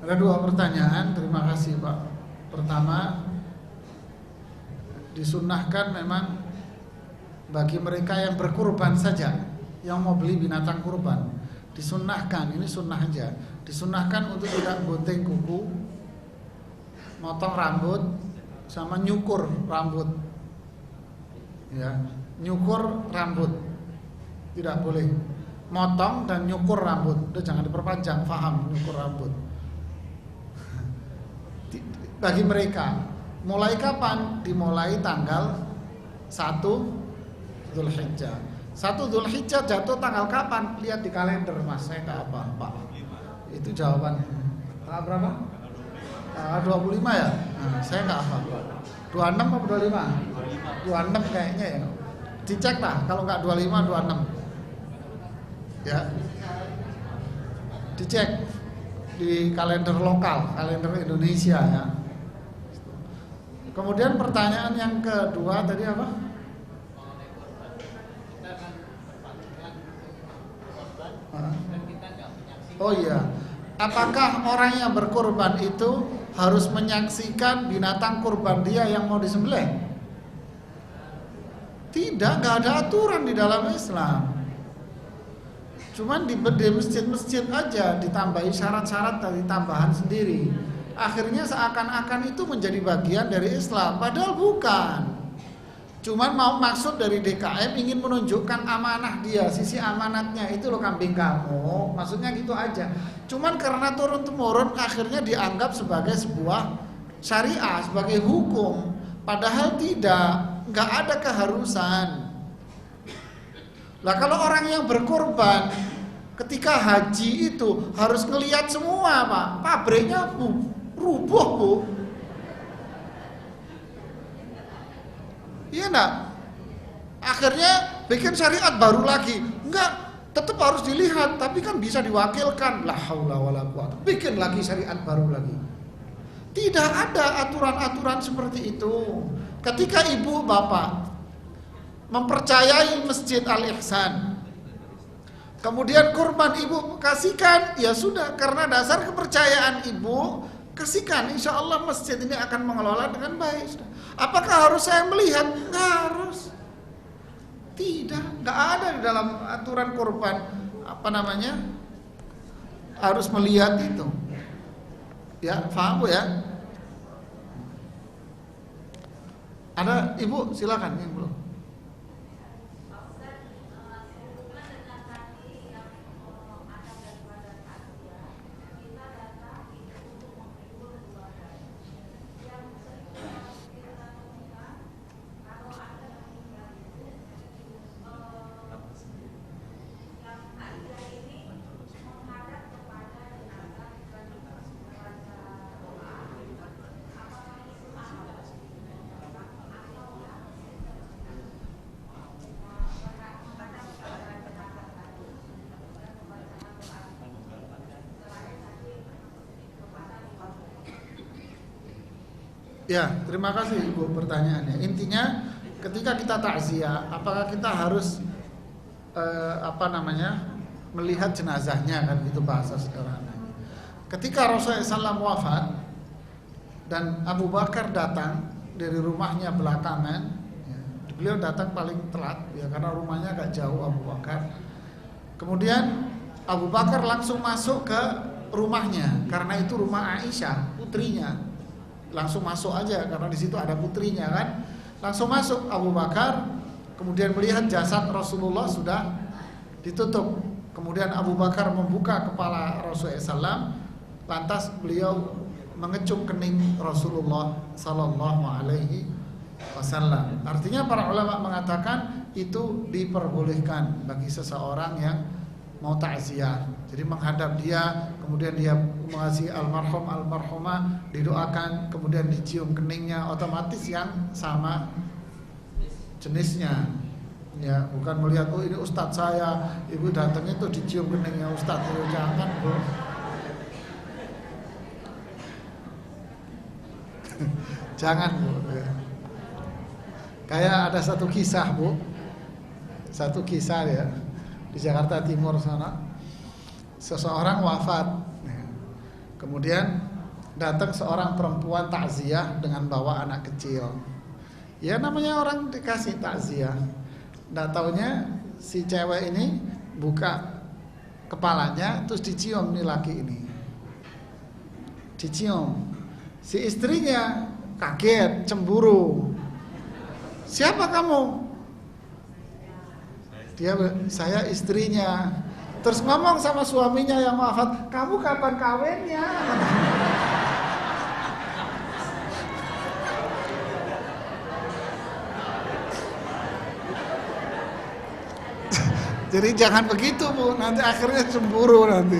ada dua pertanyaan. Terima kasih Pak. Pertama, disunnahkan memang bagi mereka yang berkurban saja, yang mau beli binatang kurban, disunnahkan, ini sunnah aja, disunnahkan untuk tidak gunting kuku, motong rambut, sama nyukur rambut. Ya, nyukur rambut tidak boleh. Motong dan nyukur rambut, udah jangan diperpanjang, paham, nyukur rambut. Bagi mereka, mulai kapan? Dimulai tanggal 1 Zulhijjah. 1 Zulhijjah jatuh tanggal kapan? Lihat di kalender Mas, saya nggak apa Pak. Itu jawabannya. Tanggal berapa? Tanggal 25 ya? Nah, saya nggak apa. 26 atau 25? 26 kayaknya ya. Dicek lah, kalau nggak 25, 26. Ya, dicek di kalender lokal, kalender Indonesia ya. Kemudian pertanyaan yang kedua tadi apa? Oh iya, apakah orang yang berkorban itu harus menyaksikan binatang kurban dia yang mau disembelih? Tidak, nggak ada aturan di dalam Islam. Cuman di masjid-masjid aja ditambahi syarat-syarat dari tambahan sendiri. Akhirnya seakan-akan itu menjadi bagian dari Islam, padahal bukan. Cuman mau maksud dari DKM ingin menunjukkan amanah dia, sisi amanatnya itu loh kambing kamu. Maksudnya gitu aja. Cuman karena turun-temurun akhirnya dianggap sebagai sebuah syariah, sebagai hukum. Padahal tidak, nggak ada keharusan. Lah kalau orang yang berkorban ketika haji itu harus ngelihat semua Pak, pabriknya rubuh Bu. Iya enggak? Akhirnya bikin syariat baru lagi. Enggak, tetap harus dilihat, tapi kan bisa diwakilkan. La haula wala quwata. Bikin lagi syariat baru lagi. Tidak ada aturan-aturan seperti itu. Ketika ibu bapak mempercayai Masjid Al-Ihsan, kemudian kurban ibu kasihkan, ya sudah, karena dasar kepercayaan ibu, kasihkan, insya Allah masjid ini akan mengelola dengan baik. Apakah harus saya melihat? Nggak harus. Tidak, nggak ada di dalam aturan kurban harus melihat itu. Ya, paham Bu ya? Ada ibu, silakan yang belum. Ya, terima kasih Ibu pertanyaannya. Intinya ketika kita takziah, apakah kita harus melihat jenazahnya, kan itu bahasa sekarang. Ketika Rasulullah SAW wafat dan Abu Bakar datang dari rumahnya belakangan, ya, beliau datang paling telat ya karena rumahnya agak jauh Abu Bakar. Kemudian Abu Bakar langsung masuk ke rumahnya karena itu rumah Aisyah, putrinya. Langsung masuk aja karena di situ ada putrinya kan. Langsung masuk Abu Bakar, kemudian melihat jasad Rasulullah sudah ditutup. Kemudian Abu Bakar membuka kepala Rasulullah SAW, lantas beliau mengecup kening Rasulullah Sallallahu Alaihi Wasallam. Artinya para ulama mengatakan itu diperbolehkan bagi seseorang yang mau takziah. Jadi menghadap dia, kemudian dia mengasihi almarhum almarhumah, didoakan, kemudian dicium keningnya, otomatis yang sama jenisnya. Ya, bukan melihat oh ini ustadz saya, ibu datang itu dicium keningnya ustadz, itu jangan Bu. Jangan Bu. Kayak ada satu kisah Bu, satu kisah ya di Jakarta Timur sana. Seseorang wafat, kemudian datang seorang perempuan takziah dengan bawa anak kecil. Ya namanya orang dikasih takziah. Nggak taunya si cewek ini buka kepalanya terus dicium nih laki ini. Dicium. Si istrinya kaget, cemburu. Siapa kamu? Dia, saya istrinya. Terus ngomong sama suaminya yang wafat, kamu kapan kawinnya? Jadi jangan begitu Bu, nanti akhirnya cemburu nanti.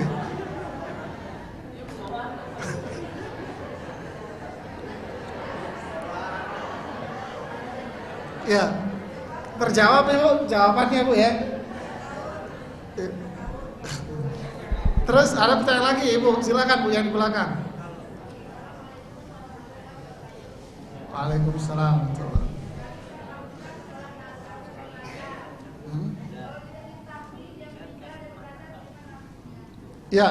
Ya, terjawab ya Bu, jawabannya Bu ya. Terus ada pertanyaan lagi Ibu, silakan Bu yang di belakang. Waalaikumsalam. Ya,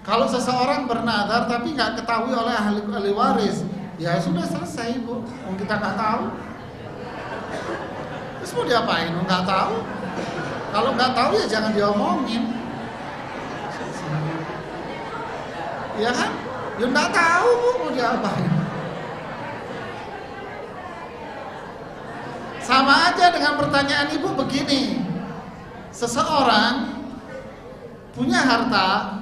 kalau seseorang bernadar tapi nggak ketahui oleh ahli waris, ya sudah selesai Bu. Kita nggak tahu. Terus mau diapain? Nggak tahu. Kalau nggak tahu ya jangan diomongin. Ya kan? Ya enggak tahu Bu mau diapain. Sama aja dengan pertanyaan Ibu begini. Seseorang punya harta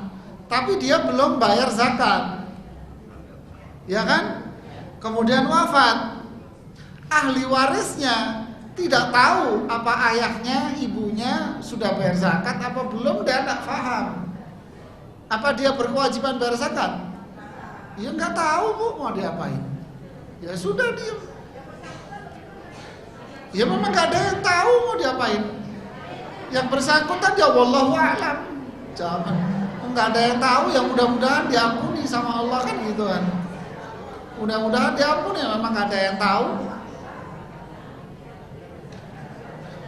tapi dia belum bayar zakat. Ya kan? Kemudian wafat. Ahli warisnya tidak tahu apa ayahnya, ibunya sudah bayar zakat apa belum, dia tidak paham. Apa dia berkewajiban bayar zakat? Ya nggak tahu Bu mau diapain. Ya sudah diam. Ya memang nggak ada yang tahu mau diapain. Yang bersangkutan ya wallahu a'lam. Jangan. Nggak ada yang tahu, yang mudah-mudahan diampuni sama Allah kan gitu kan. Mudah-mudahan diampuni, memang nggak ada yang tahu.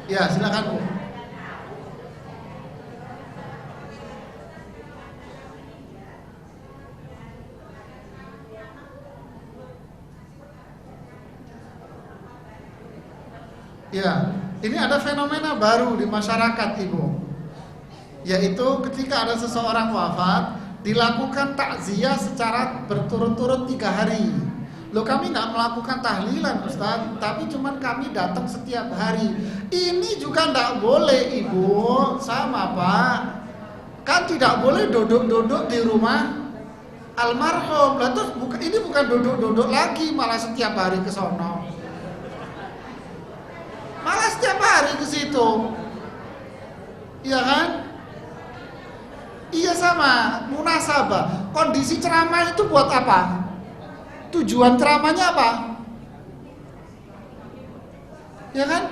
Ya silakan Bu. Ya, ini ada fenomena baru di masyarakat Ibu, yaitu ketika ada seseorang wafat dilakukan takziah secara berturut-turut 3 hari. Loh kami nggak melakukan tahlilan Ustaz, tapi cuman kami datang setiap hari. Ini juga nggak boleh Ibu, sama Pak. Kan tidak boleh duduk-duduk di rumah almarhum. Lah terus ini bukan duduk-duduk lagi, malah setiap hari ke sono. Malah setiap hari ke situ. Iya kan? Iya sama, munasabah. Kondisi ceramah itu buat apa? Tujuan ceramahnya apa? Ya kan?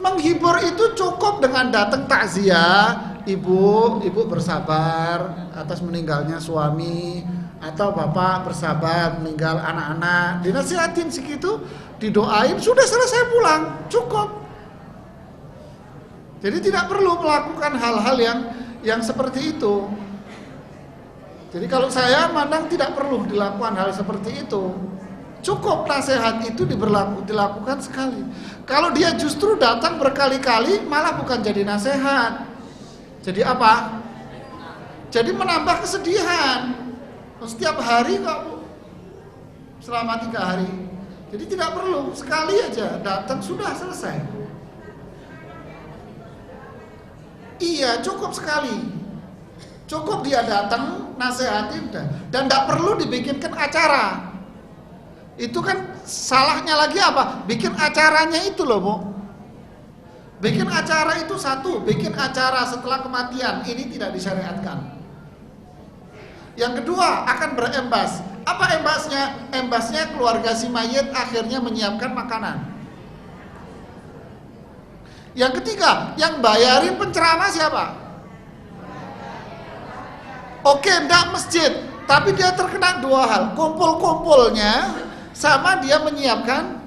Menghibur itu cukup dengan datang takziah, ibu bersabar atas meninggalnya suami, atau bapak bersabar meninggal anak-anak, dinasihatin segitu, didoain, sudah selesai pulang, cukup. Jadi tidak perlu melakukan hal-hal yang seperti itu. Jadi kalau saya mandang tidak perlu dilakukan hal seperti itu. Cukup nasihat itu dilakukan sekali. Kalau dia justru datang berkali-kali, malah bukan jadi nasihat. Jadi apa? Jadi menambah kesedihan. Setiap hari kok Bu, selama 3 hari. Jadi tidak perlu, sekali aja datang sudah selesai. Iya, cukup sekali. Cukup dia datang, nasihatin dan tidak perlu dibikinkan acara. Itu kan salahnya lagi apa? Bikin acaranya itu loh Bu. Bikin acara itu satu, bikin acara setelah kematian, ini tidak disyariatkan. Yang kedua akan berembas. Apa embasnya? Embasnya keluarga si mayit akhirnya menyiapkan makanan. Yang ketiga, yang bayarin penceramah siapa? Oke, enggak masjid, tapi dia terkena 2 hal. Kumpul-kumpulnya sama dia menyiapkan.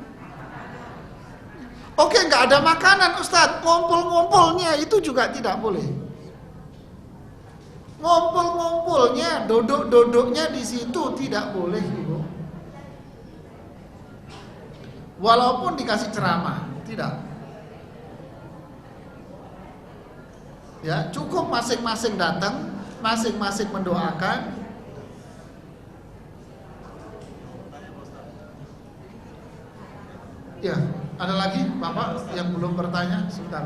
Oke, enggak ada makanan Ustadz, kumpul-kumpulnya itu juga tidak boleh. Ngumpul-ngumpulnya, duduk-duduknya di situ tidak boleh Ibu. Walaupun dikasih ceramah, tidak. Ya, cukup masing-masing datang, masing-masing mendoakan. Ya, ada lagi Bapak yang belum bertanya? Sebentar.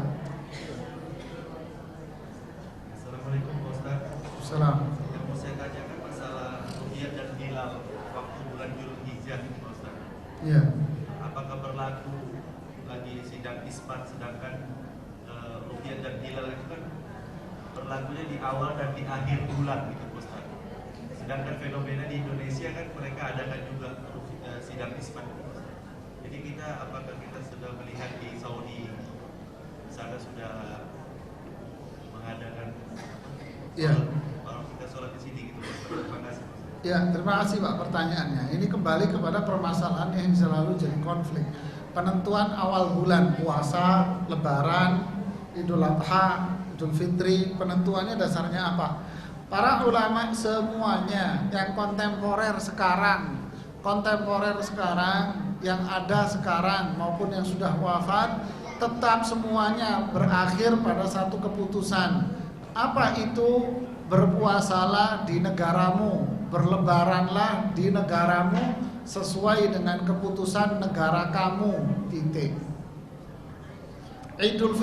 Assalamualaikum Pak Ustaz. Salam. Yang mau saya tanyakan masalah ru'yah dan hilal waktu bulan Dzulhijjah ini Pak Ustaz. Iya. Apakah berlaku lagi sidang isbat, sedangkan ru'yah dan hilal itu kan berlakunya di awal dan di akhir bulan gitu Pak Ustaz. Sedangkan fenomena di Indonesia kan mereka adakan juga sidang isbat. Jadi apakah kita sudah melihat di Saudi sana sudah mengadakan kalau kita sholat di sini gitu. Terima kasih. Ya, terima kasih Pak pertanyaannya. Ini kembali kepada permasalahan yang selalu jadi konflik. Penentuan awal bulan puasa, Lebaran, Idul Adha, Idul Fitri, penentuannya dasarnya apa? Para ulama semuanya yang kontemporer sekarang, yang ada sekarang maupun yang sudah wafat, tetap semuanya berakhir pada satu keputusan. Apa itu? berpuasalah di negaramu, berlebaranlah di negaramu sesuai dengan keputusan negara kamu. Titik. Idul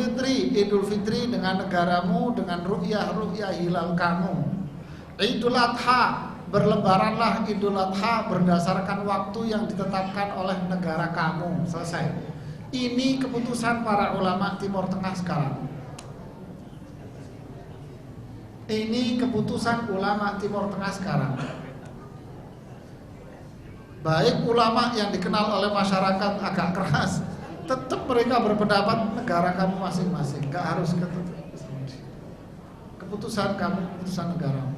Fitri dengan negaramu, dengan ru'yah hilal kamu. Idul Adha, berlebaranlah Idul Adha berdasarkan waktu yang ditetapkan oleh negara kamu. Selesai. Ini keputusan para ulama Timur Tengah sekarang. Ini keputusan ulama Timur Tengah sekarang. Baik ulama yang dikenal oleh masyarakat agak keras, tetap mereka berpendapat negara kamu masing-masing, gak harus keputusan kamu, keputusan negaramu.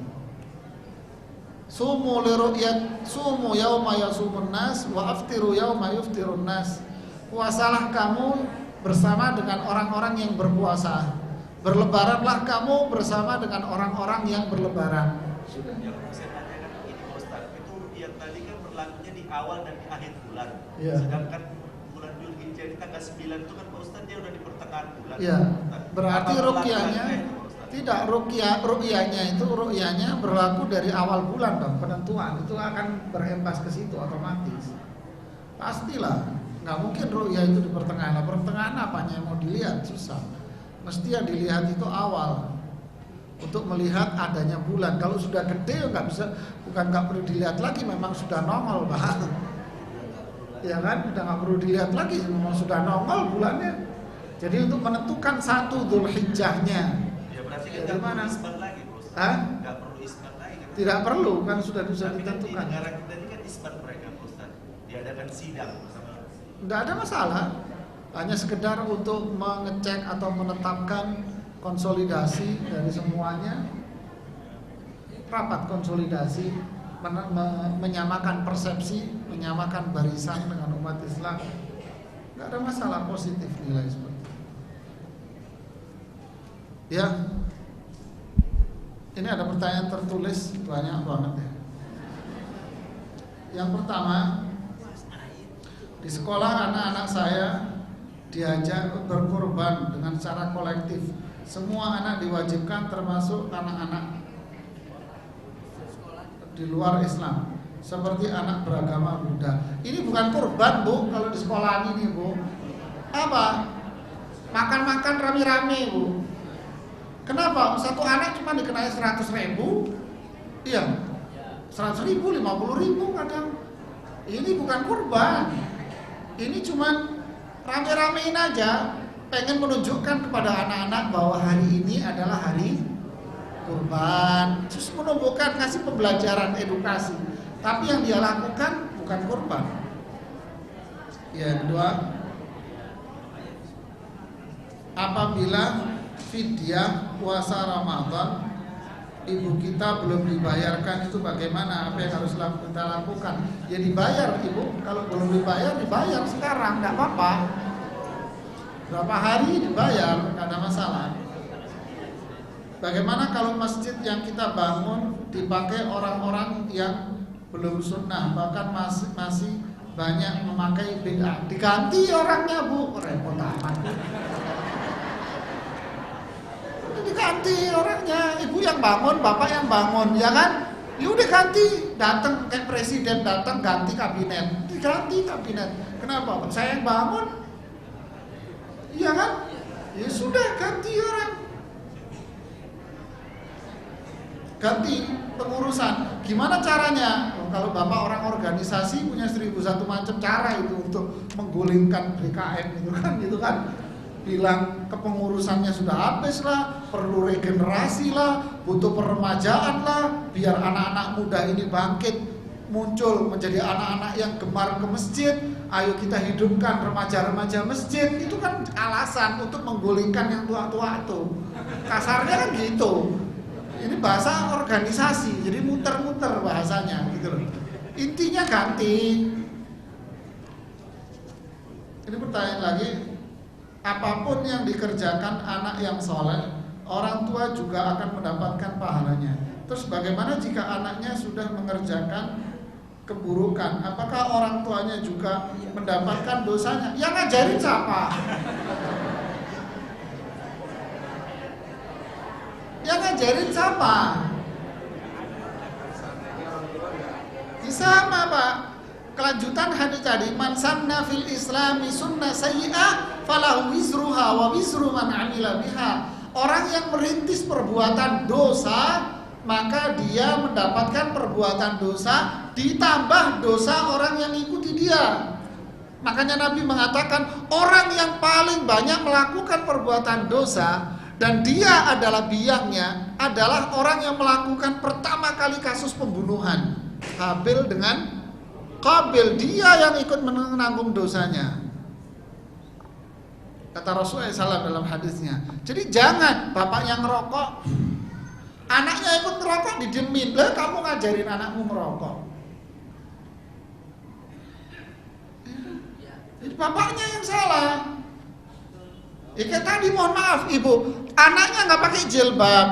Sumu liru'yat, sumu yauma yasumun nas, wa aftiru yauma yuftirun nas. Puasalah kamu bersama dengan orang-orang yang berpuasa. Berlebaranlah kamu bersama dengan orang-orang yang berlebaran. Sudah. Yang saya tanyakan ini Ustaz, itu yang tadi kan berlakunya di awal dan di akhir bulan. Ya. Sedangkan bulan Dzulhijjah ini tanggal 9 itu kan Pak Ustaz dia udah di pertengahan bulan. Ya, berarti Apa ruqyahnya berlakunya, Ustaz? tidak, ruqyahnya berlaku dari awal bulan dong, penentuan itu akan berembas ke situ otomatis. Pastilah, nggak mungkin ruqyah itu di pertengahan. Pertengahan apanya yang mau dilihat, susah. Mesti yang dilihat itu awal, untuk melihat adanya bulan. Kalau sudah gede nggak bisa, bukan nggak perlu dilihat lagi, memang sudah nongol Pak. Ya kan, udah nggak perlu dilihat lagi, memang sudah nongol bulannya. Jadi untuk menentukan satu Dzulhijjahnya, Ya berarti kan dari nggak mana? perlu isbat lagi, Bos. Hah? Nggak perlu isbat lagi kan? Tidak perlu, kan sudah bisa Tapi kan di ditentukan. negara kita ini kan isbat mereka, Ustaz. Diadakan sidang bersama. Tidak ada masalah, hanya sekedar untuk mengecek atau menetapkan konsolidasi dari semuanya, rapat konsolidasi, menyamakan persepsi, menyamakan barisan dengan umat Islam. Tidak ada masalah, positif nilai seperti itu. Ya, ini ada pertanyaan tertulis banyak banget ya. Yang pertama, di sekolah anak-anak saya diajak berkorban dengan secara kolektif. Semua anak diwajibkan, termasuk anak-anak di luar Islam, seperti anak beragama Buddha. Ini bukan kurban, Bu, kalau di sekolah ini, Bu. Apa? Makan-makan rame-rame, Bu. Kenapa? Satu anak cuma dikenai 100.000? Iya, 100.000, 50.000 kadang. Ini bukan kurban. Ini cuma rame-ramein aja, pengen menunjukkan kepada anak-anak bahwa hari ini adalah hari kurban. Terus menumbuhkan, kasih pembelajaran edukasi. Tapi yang dia lakukan bukan kurban. Ya, kedua, apabila fidyah puasa Ramadan ibu kita belum dibayarkan, itu bagaimana? Apa yang harus kita lakukan? Ya dibayar, Ibu. Kalau belum dibayar sekarang, nggak apa-apa. Berapa hari dibayar, nggak ada masalah. Bagaimana kalau masjid yang kita bangun dipakai orang-orang yang belum sunnah, bahkan masih banyak memakai bid'ah? Diganti orangnya, Bu. Repot amat. Diganti orangnya, ibu yang bangun, bapak yang bangun, ya kan? Ya udah ganti, datang kayak presiden datang ganti kabinet, diganti kabinet. Kenapa? Saya yang bangun, iya kan? Ya sudah ganti orang, ganti pengurusan. Gimana caranya? Kalau bapak orang organisasi punya 1001 macam cara itu untuk menggulingkan BKN itu kan. Bilang kepengurusannya sudah habis lah, perlu regenerasi lah, butuh peremajaan lah, biar anak-anak muda ini bangkit, muncul menjadi anak-anak yang gemar ke masjid. Ayo kita hidupkan remaja-remaja masjid. Itu kan alasan untuk menggulingkan yang tua-tua itu. Kasarnya kan gitu. Ini bahasa organisasi, jadi muter-muter bahasanya gitu loh. Intinya ganti. Ini pertanyaan lagi. Apapun yang dikerjakan anak yang soleh, orang tua juga akan mendapatkan pahalanya. Terus bagaimana jika anaknya sudah mengerjakan keburukan? Apakah orang tuanya juga mendapatkan dosanya? Yang ngajarin siapa? Yang ngajarin siapa? kelanjutan hadis tadi, man sanna fil islami sunnah sayyi'ah falahu wizruha wa wizru man 'amila biha. Orang yang merintis perbuatan dosa, maka dia mendapatkan perbuatan dosa ditambah dosa orang yang ikuti dia. Makanya Nabi mengatakan orang yang paling banyak melakukan perbuatan dosa dan dia adalah biangnya adalah orang yang melakukan pertama kali kasus pembunuhan Habil dengan Qabil, dia yang ikut menanggung dosanya. Kata Rasulullah SAW dalam hadisnya. Jadi jangan bapaknya ngerokok, anaknya ikut ngerokok didiemin. Lah kamu ngajarin anakmu merokok. Jadi bapaknya yang salah. Ya kayak tadi, mohon maaf ibu, anaknya nggak pakai jilbab,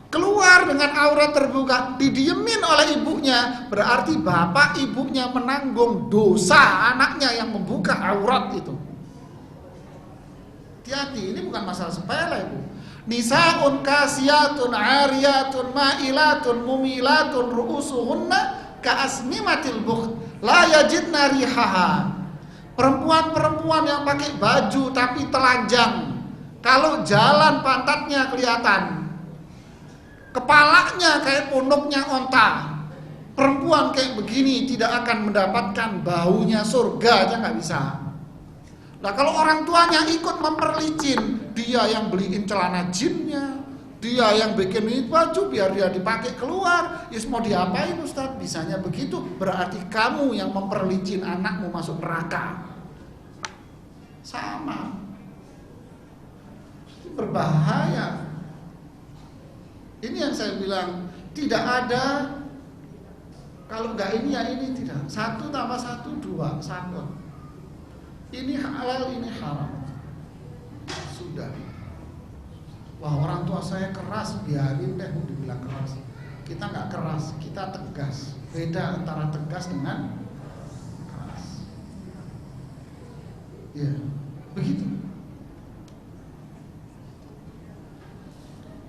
keluar dengan aurat terbuka, didiemin oleh ibunya, berarti bapak ibunya menanggung dosa anaknya yang membuka aurat itu. Hati-hati, ini bukan masalah sepele ibu. Nisaun kasiyatun ariyatun ma'ilatun mumilatun ru'usuhunna ka'asmimatil bukh la yajidna rihaha. Perempuan-perempuan yang pakai baju tapi telanjang, kalau jalan pantatnya kelihatan, kepalanya kayak punduknya onta. Perempuan kayak begini tidak akan mendapatkan baunya surga aja nggak bisa. Nah kalau orang tuanya ikut memperlicin, dia yang beliin celana jinnya, dia yang bikin baju biar dia dipakai keluar, ya mau diapain Ustaz? Bisanya begitu, berarti kamu yang memperlicin anakmu masuk neraka. Sama, berbahaya. Ini yang saya bilang, tidak ada kalau nggak ini ya ini tidak. 1 tambah 1 2 sama. Ini halal, ini haram. Sudah. Wah orang tua saya keras, biarin deh dibilang keras. Kita nggak keras, kita tegas. Beda antara tegas dengan keras. Ya, begitu.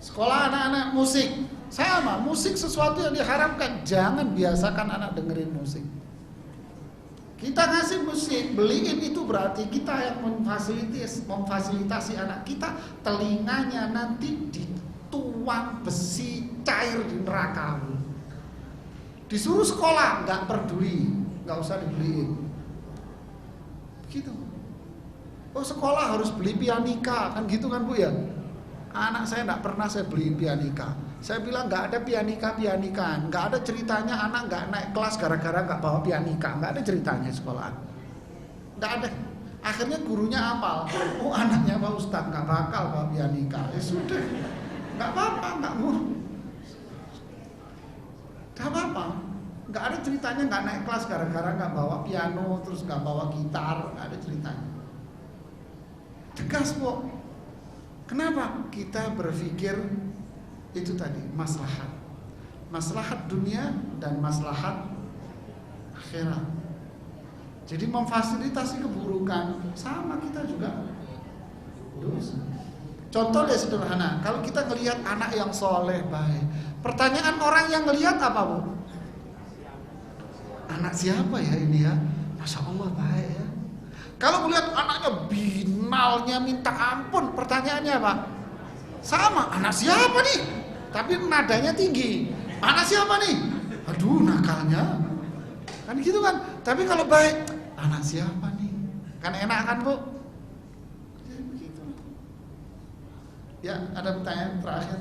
Sekolah anak-anak musik, sama, musik sesuatu yang diharamkan. Jangan biasakan anak dengerin musik. Kita ngasih musik, beliin itu berarti kita yang memfasilitasi anak kita. Telinganya nanti dituang besi cair di neraka. Disuruh sekolah, nggak peduli, nggak usah dibeliin. Begitu. Oh sekolah harus beli pianika, kan gitu kan Bu ya? Anak saya nggak pernah saya beliin pianika. Saya bilang nggak ada pianikaan, nggak ada ceritanya anak nggak naik kelas gara-gara nggak bawa pianika, nggak ada ceritanya sekolah, nggak ada. Akhirnya gurunya hafal, oh anaknya Pak Ustadz nggak bakal bawa pianika, ya sudah, nggak apa-apa, nggak apa-apa, nggak ada ceritanya nggak naik kelas gara-gara nggak bawa piano, terus nggak bawa gitar, nggak ada ceritanya. Tegas kok. Kenapa? Kita berpikir itu tadi maslahat dunia dan maslahat akhirat. Jadi memfasilitasi keburukan sama kita juga dosa. Contoh deh sederhana, kalau kita ngelihat anak yang soleh baik, pertanyaan orang yang ngelihat apa Bu? Anak siapa ya ini ya? Masya Allah baik ya. Kalau melihat anaknya binalnya minta ampun, pertanyaannya apa? Sama, anak siapa nih? Tapi nadanya tinggi. Anak siapa nih? Aduh nakalnya. Kan gitu kan. Tapi kalau baik, anak siapa nih? Kan enak kan Bu? Jadi begitu. Ya ada pertanyaan terakhir.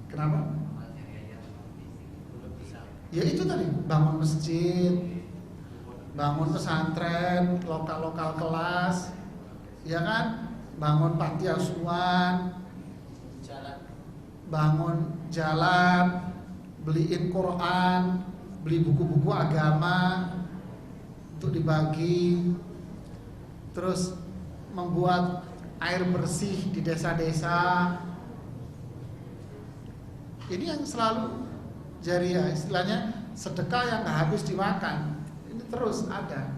Kenapa? Ya itu tadi, bangun masjid, bangun pesantren, lokal kelas, ya kan, bangun panti asuhan, bangun jalan, beliin Quran, beli buku-buku agama untuk dibagi, terus membuat air bersih di desa-desa. Ini yang selalu jariah, istilahnya sedekah yang gak habis dimakan. Ini terus ada.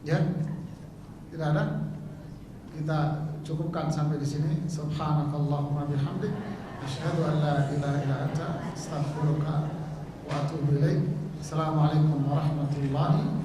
Ya, tidak ada. Kita cukupkan sampai di sini. Subhanakallahumma bihamdik, asyhadu an la ilaha illa anta, astaghfiruka wa atubu ilaik. Assalamualaikum warahmatullahi